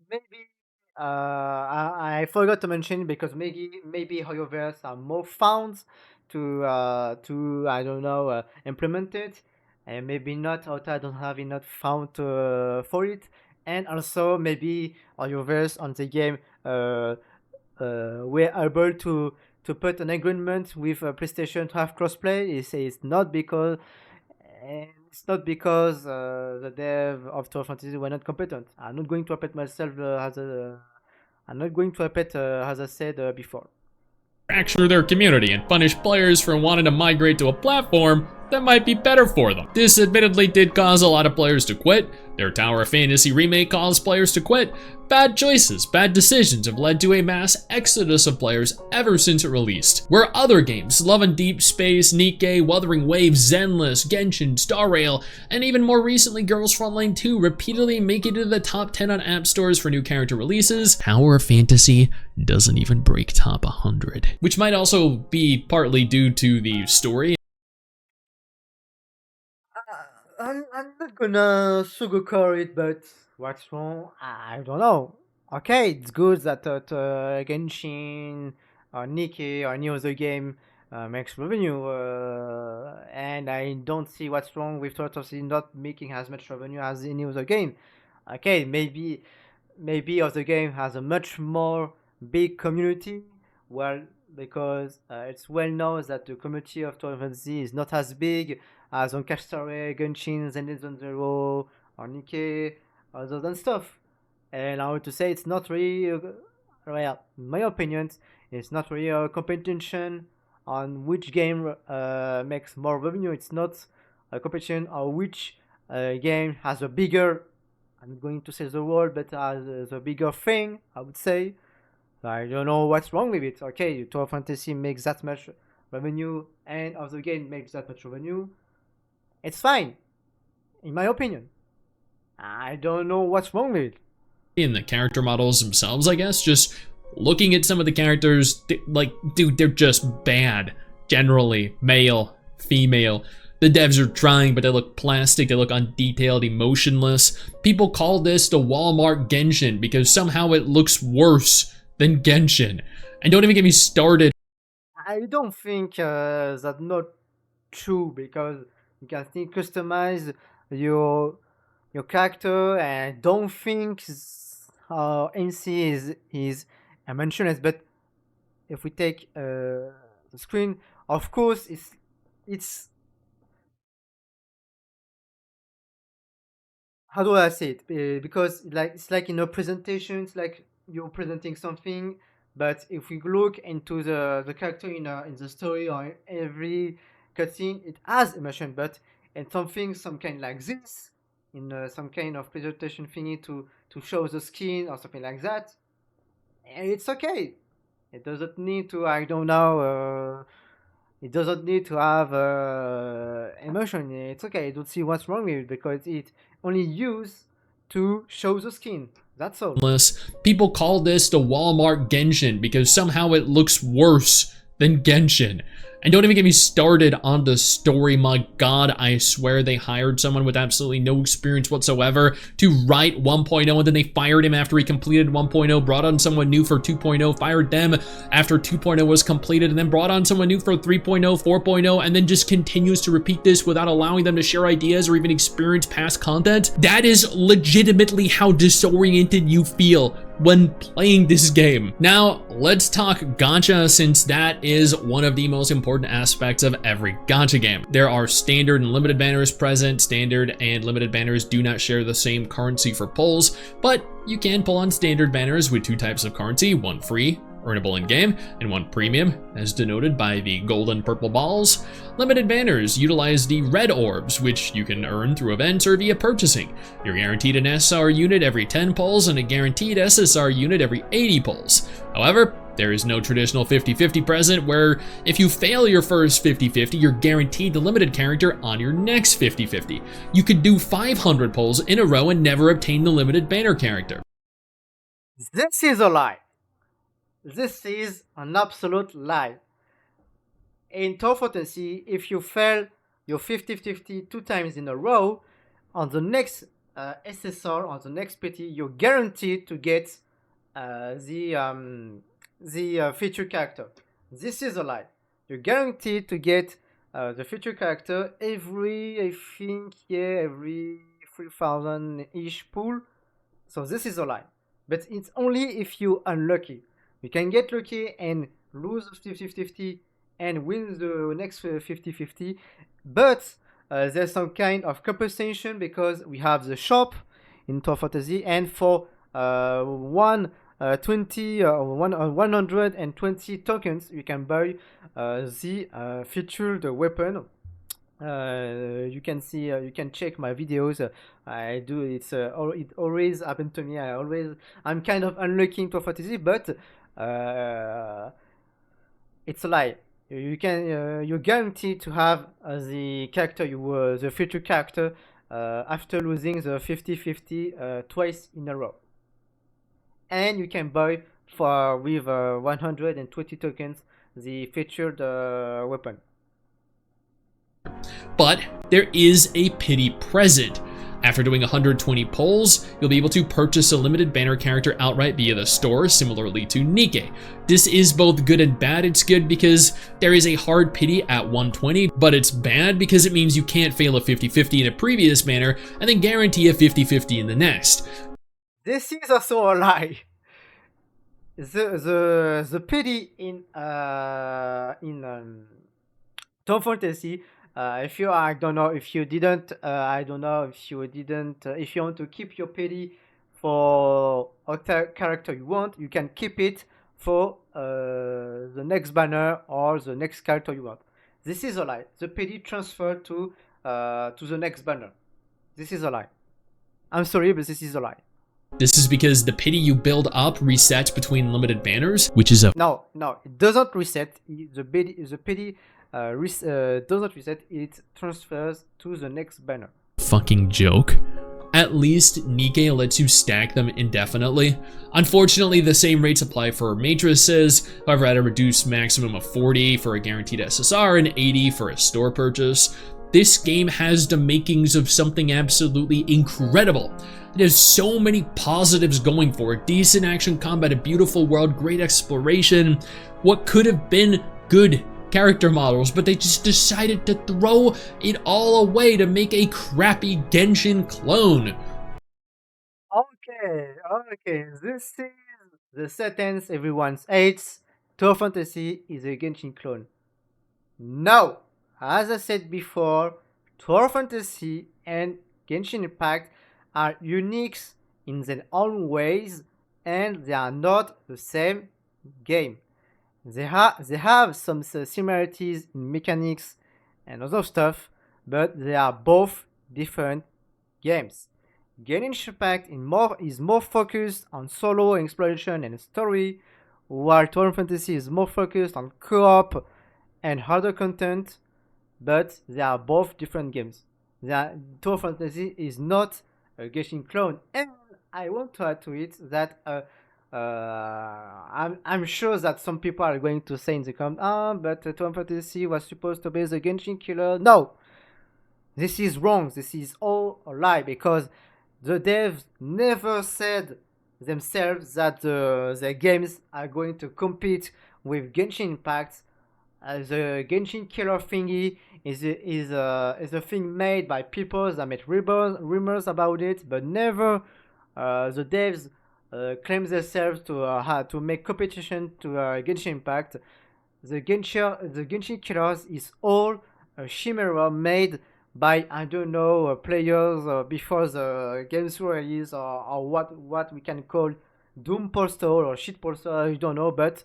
maybe I forgot to mention because maybe Hoyoverse are more found to I don't know implement it, and maybe not. Ota don't have enough found for it, and also maybe Hoyoverse on the game we're able to put an agreement with PlayStation to have crossplay. It's not because and it's not because the dev of Tower Fantasy were not competent. I'm not going to repeat myself I'm not going to repeat as I said before.
fracture their community and punish players for wanting to migrate to a platform that might be better for them. This admittedly did cause a lot of players to quit. Their Tower of Fantasy remake caused players to quit. Bad choices, bad decisions have led to a mass exodus of players ever since it released. Where other games, Love and Deep Space, Nikke, Wuthering Waves, Zenless, Genshin, Star Rail, and even more recently Girls Frontline 2 repeatedly make it into the top 10 on app stores for new character releases, Tower of Fantasy doesn't even break top 100. Which might also be partly due to the story.
I'm not gonna sugarcoat it, but what's wrong? I don't know. Okay, it's good that Genshin or Nikke or any other game makes revenue, and I don't see what's wrong with Total Fantasy not making as much revenue as any other game. Okay, maybe other game has a much more big community. Well, because it's well known that the community of Total Fantasy is not as big as on Castaway, Genshin, Zenith Zero, or Nikkei, other than stuff. And I want to say it's not really, well, in my opinion, it's not really a competition on which game makes more revenue. It's not a competition on which game has a bigger, I'm going to say the word, but has a bigger thing, I would say. I don't know what's wrong with it. Okay, Total Fantasy makes that much revenue, and other game makes that much revenue. It's fine, in my opinion. I don't know what's wrong with it.
In the character models themselves, I guess. Just looking at some of the characters, like, dude, they're just bad. Generally, male, female. The devs are trying, but they look plastic, they look undetailed, emotionless. People call this the Walmart Genshin because somehow it looks worse than Genshin. And don't even get me started.
I don't think that's not true, because you can still customize your character, and don't think NC is mentioned. But if we take the screen, of course it's how do I say it? Because it's like in a presentation, it's like you're presenting something. But if we look into the character in the story or every cutscene, it has emotion. But in something, some kind like this, in some kind of presentation thingy to show the skin or something like that, it's okay. It doesn't need to, I don't know. It doesn't need to have emotion. It's okay. I don't see what's wrong with it, because it only used to show the skin. That's all.
People call this the Walmart Genshin because somehow it looks worse than Genshin. And don't even get me started on the story. My god, I swear they hired someone with absolutely no experience whatsoever to write 1.0, and then they fired him after he completed 1.0, brought on someone new for 2.0, fired them after 2.0 was completed, and then brought on someone new for 3.0, 4.0, and then just continues to repeat this without allowing them to share ideas or even experience past content. That is legitimately how disoriented you feel when playing this game. Now, let's talk gacha, since that is one of the most important aspects of every gacha game. There are standard and limited banners present. Standard and limited banners do not share the same currency for pulls, but you can pull on standard banners with two types of currency, one free, earnable in-game, and one premium, as denoted by the gold and purple balls. Limited banners utilize the red orbs, which you can earn through events or via purchasing. You're guaranteed an SR unit every 10 pulls and a guaranteed SSR unit every 80 pulls. However, there is no traditional 50-50 present, where if you fail your first 50-50, you're guaranteed the limited character on your next 50-50. You could do 500 pulls in a row and never obtain the limited banner character.
This is a lie. This is an absolute lie. In Total Fantasy, if you fail your 50-50 two times in a row, on the next SSR, on the next PT, you're guaranteed to get the feature character. This is a lie. You're guaranteed to get the feature character every, I think, yeah, every 3,000-ish pool. So this is a lie. But it's only if you unlucky. You can get lucky and lose 50-50 and win the next 50-50. But there's some kind of compensation, because we have the shop in Total Fantasy, and for 120 tokens, you can buy the featured weapon. You can see, you can check my videos. I do it always happened to me. I'm kind of unlucky in Total Fantasy, but it's a lie. You're guaranteed to have the character the future character after losing the 50-50 twice in a row. And you can buy with 120 tokens the featured weapon.
But there is a pity present. After doing 120 pulls, you'll be able to purchase a limited banner character outright via the store, similarly to Nikkei. This is both good and bad. It's good because there is a hard pity at 120, but it's bad because it means you can't fail a 50-50 in a previous banner and then guarantee a 50-50 in the next.
This is also a lie. the pity in Tom Fantasy. If you I don't know if you didn't I don't know if you didn't if you want to keep your pity for a character you want, you can keep it for the next banner or the next character you want. This is a lie. The pity transferred to the next banner. This is a lie. I'm sorry, but this is a lie.
This is because the pity you build up resets between limited banners, which is a
No, no, it doesn't reset. The pity doesn't reset. It transfers to the next banner.
fucking joke. At least Nikke lets you stack them indefinitely. Unfortunately, the same rates apply for matrices, however at a reduced maximum of 40 for a guaranteed SSR and 80 for a store purchase. This game has the makings of something absolutely incredible. It has so many positives going for it. Decent action combat, a beautiful world, great exploration. What could have been good character models, but they just decided to throw it all away to make a crappy Genshin clone.
Okay. This is the sentence everyone hates. Tour Fantasy is a Genshin clone. No! As I said before, Tour Fantasy and Genshin Impact are unique in their own ways and they are not the same game. They have some similarities in mechanics and other stuff, but they are both different games. Genshin Impact is more focused on solo exploration and story, while Tour Fantasy is more focused on co-op and harder content, but they are both different games. Tour Fantasy is not a Genshin clone, and I want to add to it that I'm sure that some people are going to say in the comments, but Tour Fantasy was supposed to be the Genshin killer. No, this is wrong. This is all a lie because the devs never said themselves that their games are going to compete with Genshin Impact. The Genshin killer thingy is a thing made by people that made rumors about it, but never the devs claim themselves to make competition to Genshin Impact. The Genshin killers is all a chimera made by I don't know players before the game's release or what we can call doom poster or shit poster. I don't know, but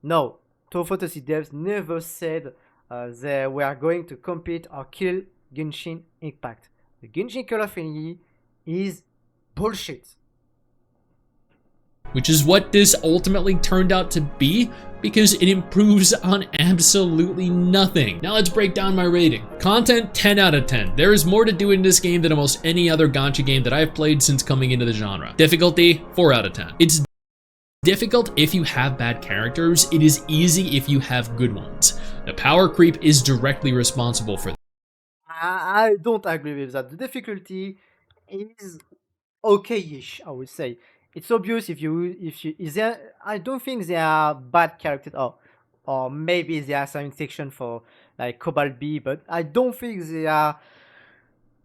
no, Tour Fantasy devs never said they were going to compete or kill Genshin Impact. The Genshin killer thingy is bullshit.
Which is what this ultimately turned out to be, because it improves on absolutely nothing. Now let's break down my rating. Content, 10 out of 10. There is more to do in this game than almost any other gacha game that I've played since coming into the genre. Difficulty, 4 out of 10. It's difficult if you have bad characters. It is easy if you have good ones. The power creep is directly responsible for that.
I don't agree with that. The difficulty is okay-ish, I would say. It's obvious if you is there. I don't think they are bad characters, or maybe they are some section for like Cobalt B, but I don't think they are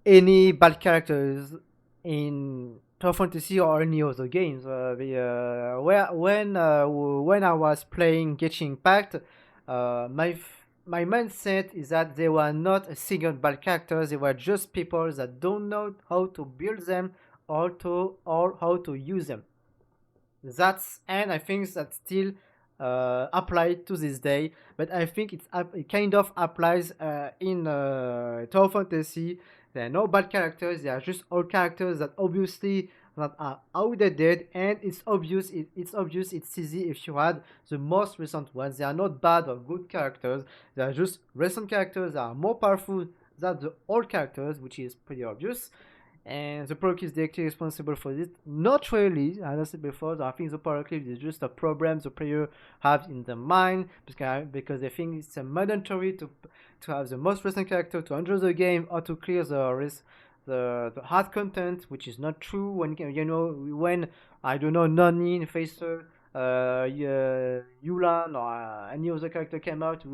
any bad characters in Tower Fantasy or any other games. When I was playing Genshin Impact, my mindset is that they were not a single bad characters. They were just people that don't know how to build them or how to use them. And I think that still applied to this day. But I think it kind of applies in Tower Fantasy. There are no bad characters. They are just all characters that obviously that are outdated, and it's obvious. It's easy if you add the most recent ones. They are not bad or good characters. They are just recent characters that are more powerful than the old characters, which is pretty obvious. And the power is directly responsible for this. Not really, as I said before. I think the power clip is just a problem the player have in their mind because they think it's mandatory to have the most recent character to enjoy the game or to clear the hard content, which is not true. When I don't know Nani, Facer, Yulan or any other character came out,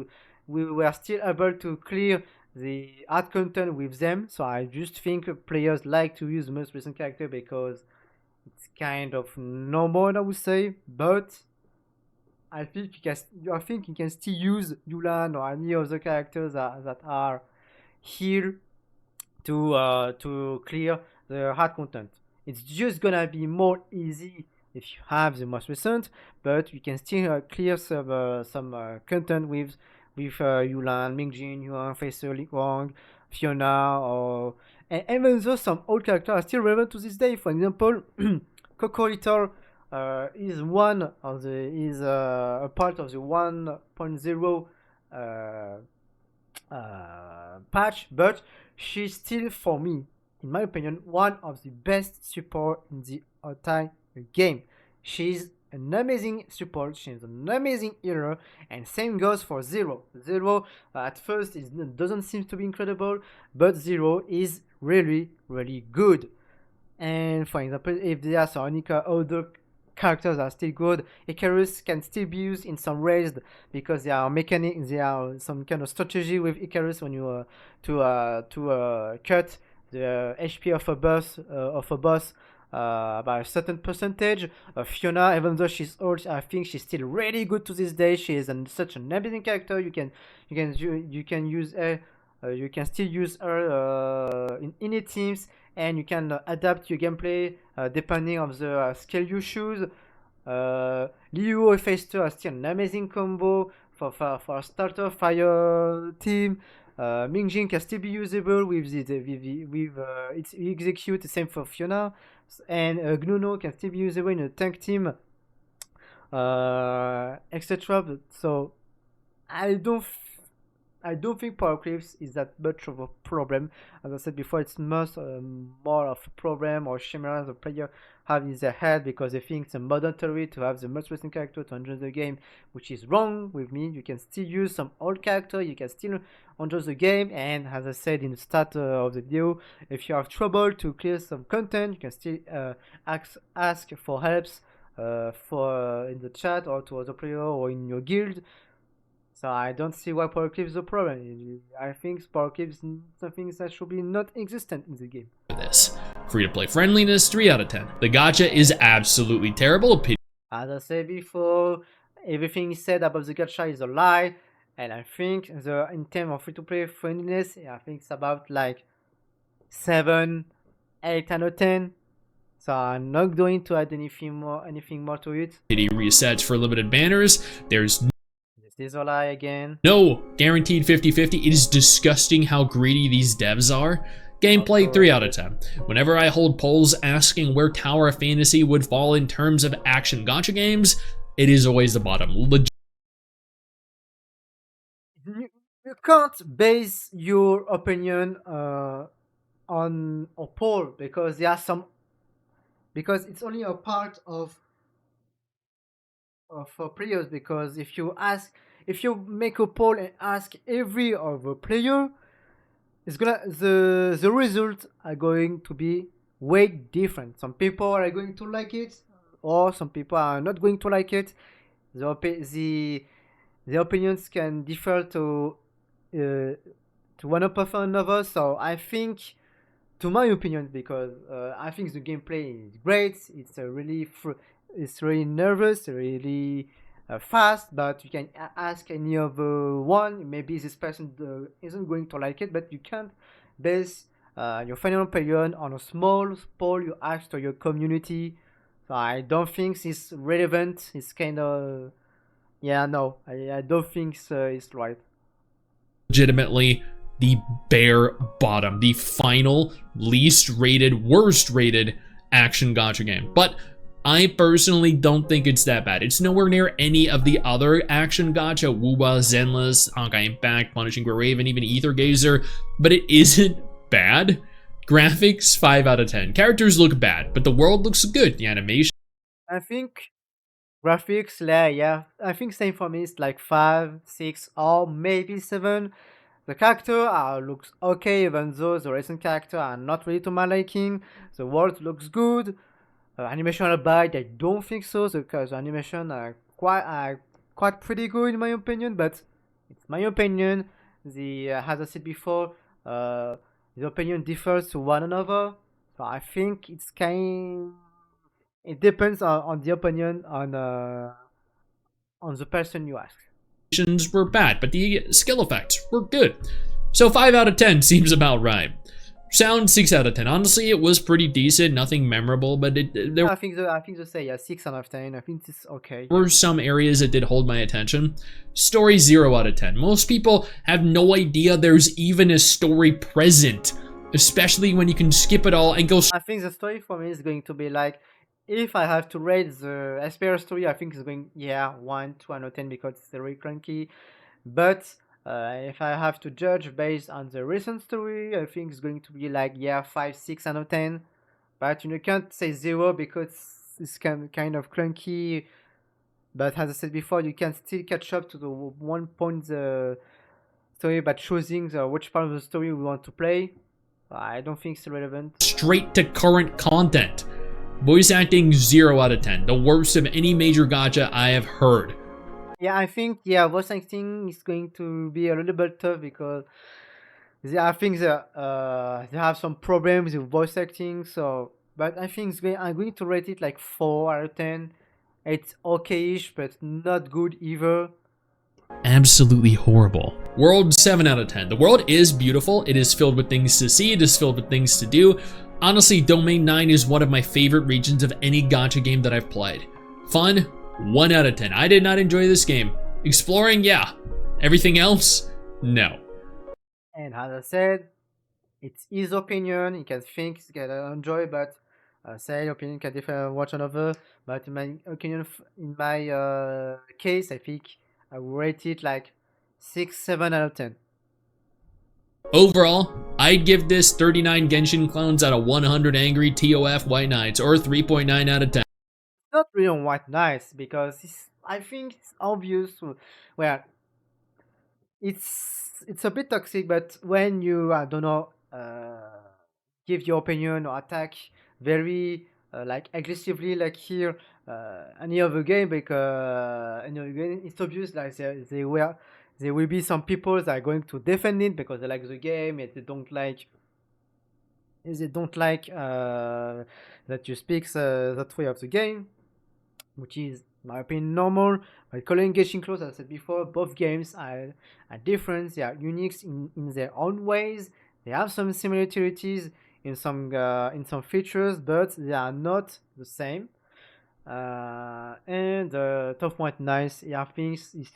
we were still able to clear the art content with them. So I just think players like to use the most recent character because it's kind of normal, I would say. But I think you can still use Yulan or any other characters that are here to clear the hard content. It's just gonna be more easy if you have the most recent, but you can still clear some content with Yulan, Mingjin, Yuan, Facer, Li Wang, Fiona, or and even though some old characters are still relevant to this day. For example, Coco Little is one of the is a part of the 1.0 patch, but she's still, for me, in my opinion, one of the best support in the entire game. She's an amazing support, she's an amazing hero, and same goes for Zero. Zero at first doesn't seem to be incredible, but Zero is really, really good. And for example, if there are some other characters are still good, Icarus can still be used in some raids because there are some kind of strategy with Icarus when you cut the HP of a boss by a certain percentage. Fiona, even though she's old, I think she's still really good to this day. She is such an amazing character. You can use her. You can still use her in any teams, and you can adapt your gameplay depending on the skill you choose. Liu and Feister are still an amazing combo for a starter fire team. Mingjin can still be usable with its execute. The same for Fiona, and Gnuno can still be usable in a tank team, etc. So I don't I don't think power creeps is that much of a problem. As I said before, it's more of a problem or chimera the player have in their head because they think it's a mandatory to have the most recent character to enjoy the game, which is wrong with me. You can still use some old character, you can still enjoy the game, and as I said in the start of the video, if you have trouble to clear some content, you can still ask for helps for in the chat or to other player or in your guild. So I don't see why power creep is a problem. I think power creep is something that should be not existent in the game.
This free-to-play friendliness, 3 out of 10. The gacha is absolutely terrible.
As I said before, everything said about the gacha is a lie, and I think in terms of free-to-play friendliness, I think it's about like 7, 8 out of 10. So I'm not going to add anything more to it.
Pity resets for limited banners. There's
this is a lie again.
no guaranteed 50-50. It is disgusting how greedy these devs are. Gameplay 3 out of 10. Whenever I hold polls asking where Tower of Fantasy would fall in terms of action gacha games, it is always the bottom.
You can't base your opinion on a poll because because it's only a part of players. Because if you make a poll and ask every other player, the results are going to be way different. Some people are going to like it, or some people are not going to like it. The opinions can differ to one of another. So I think, to my opinion, because I think the gameplay is great. It's really nervous, really fast, but you can ask any other one. Maybe this person isn't going to like it, but you can't base your final opinion on a small poll you ask to your community. So I don't think it's relevant. It's kind of, yeah, no, I don't think it's right.
Legitimately the bare bottom, the final least rated, worst rated action gacha game. But I personally don't think it's that bad. It's nowhere near any of the other action gacha, Wuba, Zenless, Honkai Impact, Punishing Gray Raven, even Ether Gazer, but it isn't bad. Graphics, 5 out of 10. Characters look bad, but the world looks good. The animation,
I think graphics, yeah, I think same for me. It's like 5, 6, or maybe 7. The character looks okay, even though the recent character are not really to my liking. The world looks good. Animation are bad, I don't think so, because the animation are quite pretty good in my opinion, but it's my opinion. As I said before, the opinion differs to one another. So I think it depends on the opinion on the person you ask.
Were bad, but the skill effects were good. So 5 out of 10 seems about right. Sound 6 out of 10. Honestly, it was pretty decent, nothing memorable, but there
I think the say, yeah, 6 out of 10. I think it's okay.
were some areas that did hold my attention. Story 0 out of 10. Most people have no idea there's even a story present, especially when you can skip it all and go
I think the story for me is going to be like, if I have to rate the Aspire story, I think it's going, yeah, 1, 2 out of 10 because it's very clunky. But if I have to judge based on the recent story, I think it's going to be like, yeah, 5, 6 out of 10. But you can't say 0 because it's kind of clunky. But as I said before, you can still catch up to the 1 point the story by choosing which part of the story we want to play. I don't think it's relevant.
straight to current content. Voice acting 0 out of 10. The worst of any major gacha I have heard.
Yeah, I think voice acting is going to be a little bit tough because I think they have some problems with voice acting. So, but I think I'm going to rate it like 4 out of 10. It's okay-ish, but not good either.
Absolutely horrible. World 7 out of 10. The world is beautiful. It is filled with things to see. It is filled with things to do. Honestly, Domain 9 is one of my favorite regions of any gacha game that I've played. Fun, 1 out of 10. I did not enjoy this game. Exploring, yeah. Everything else, no.
And as I said, it's his opinion. He can think, he can enjoy, but say opinion can differ watch another. But in my opinion, in my case, I think I will rate it like 6, 7 out of 10.
Overall, I'd give this 39 Genshin clones out of 100 angry TOF White Knights, or 3.9 out of 10.
Not really on White Knights because I think it's obvious. Well, it's a bit toxic, but when you I don't know give your opinion or attack very like aggressively, like here any other game, because any other game, it's obvious like there will be some people that are going to defend it because they like the game and they don't like that you speak that way of the game, which is, in my opinion, normal. But calling Genshin Close, as I said before, both games are different. They are unique in their own ways. They have some similarities in some features, but they are not the same. And Top White Nice, yeah, things is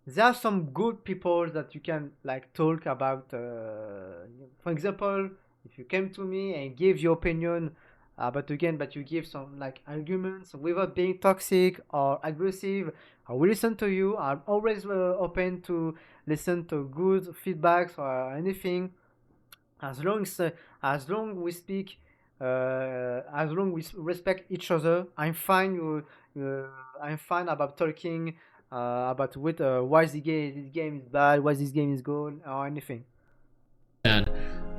there are some good people that you can like talk about. For example, if you came to me and give your opinion but you give some like arguments without being toxic or aggressive, I will listen to you. I'm always open to listen to good feedbacks or anything, as long we speak, as long we respect each other. I'm fine about talking about why this game is bad, why this game is good, or anything.
And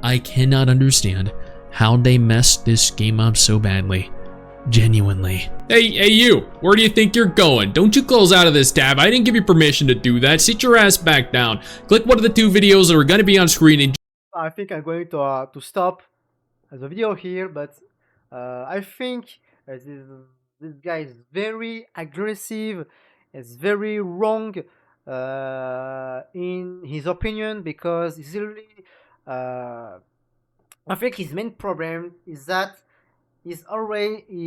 I cannot understand how they messed this game up so badly. Genuinely. Hey, you! Where do you think you're going? Don't you close out of this tab. I didn't give you permission to do that. Sit your ass back down. Click one of the 2 videos that are going to be on screen and
I think I'm going to stop the video here, but I think this guy is very aggressive. It's very wrong in his opinion because he's really. I think his main problem is that he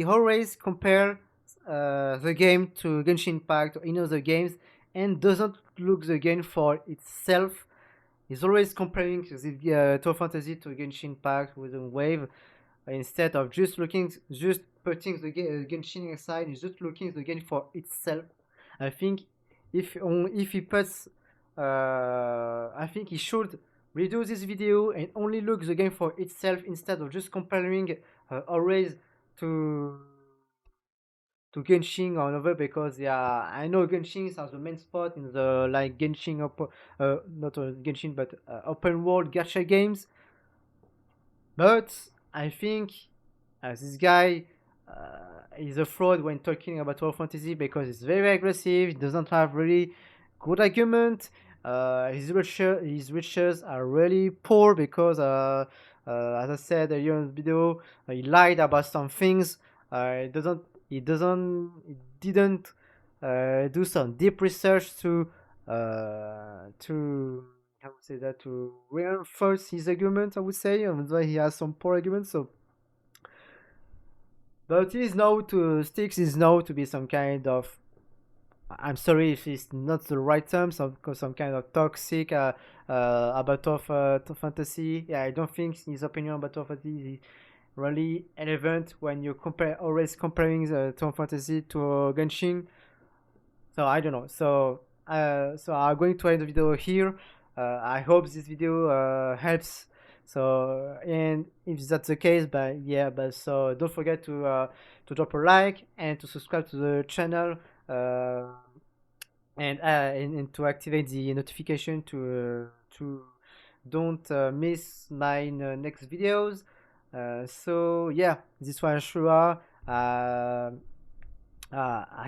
always compare the game to Genshin Impact or any other games and doesn't look the game for itself. He's always comparing the Tour Fantasy to Genshin Impact with a wave instead of just putting the Genshin aside. He's just looking at the game for itself. I think if he puts, I think he should redo this video and only look the game for itself instead of just comparing always to Genshin or another, because yeah, I know Genshin is the main spot in the like Genshin not Genshin but open world gacha games, but I think this guy is a fraud when talking about World Fantasy because it's very aggressive. He doesn't have really good argument. His riches are really poor because as I said earlier in the video, he lied about some things. He didn't do some deep research to how would say that, to reinforce his argument. I would say, although he has some poor arguments. So, but he is known to Stix is known to be some kind of, I'm sorry if it's not the right term, some kind of toxic about of fantasy. Yeah, I don't think his opinion about fantasy is really relevant when you always comparing the Tom Fantasy to Genshin. So I don't know. So I'm going to end the video here. I hope this video helps. So, and if that's the case, but yeah, but so don't forget to drop a like and to subscribe to the channel. Uh, and to activate the notification to don't miss my next videos. So yeah, this was Shua. I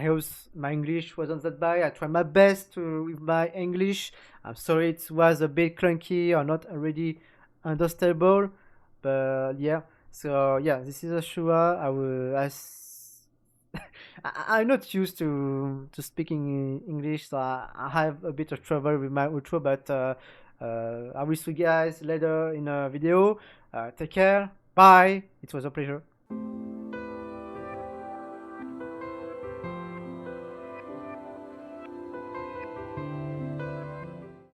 hope my English wasn't that bad. I tried my best with my English. I'm sorry it was a bit clunky or not already understandable, but yeah. So yeah, this is Ashura. I'm not used to speaking English, so I have a bit of trouble with my outro. But I will see you guys later in a video. Take care. Bye. It was a pleasure.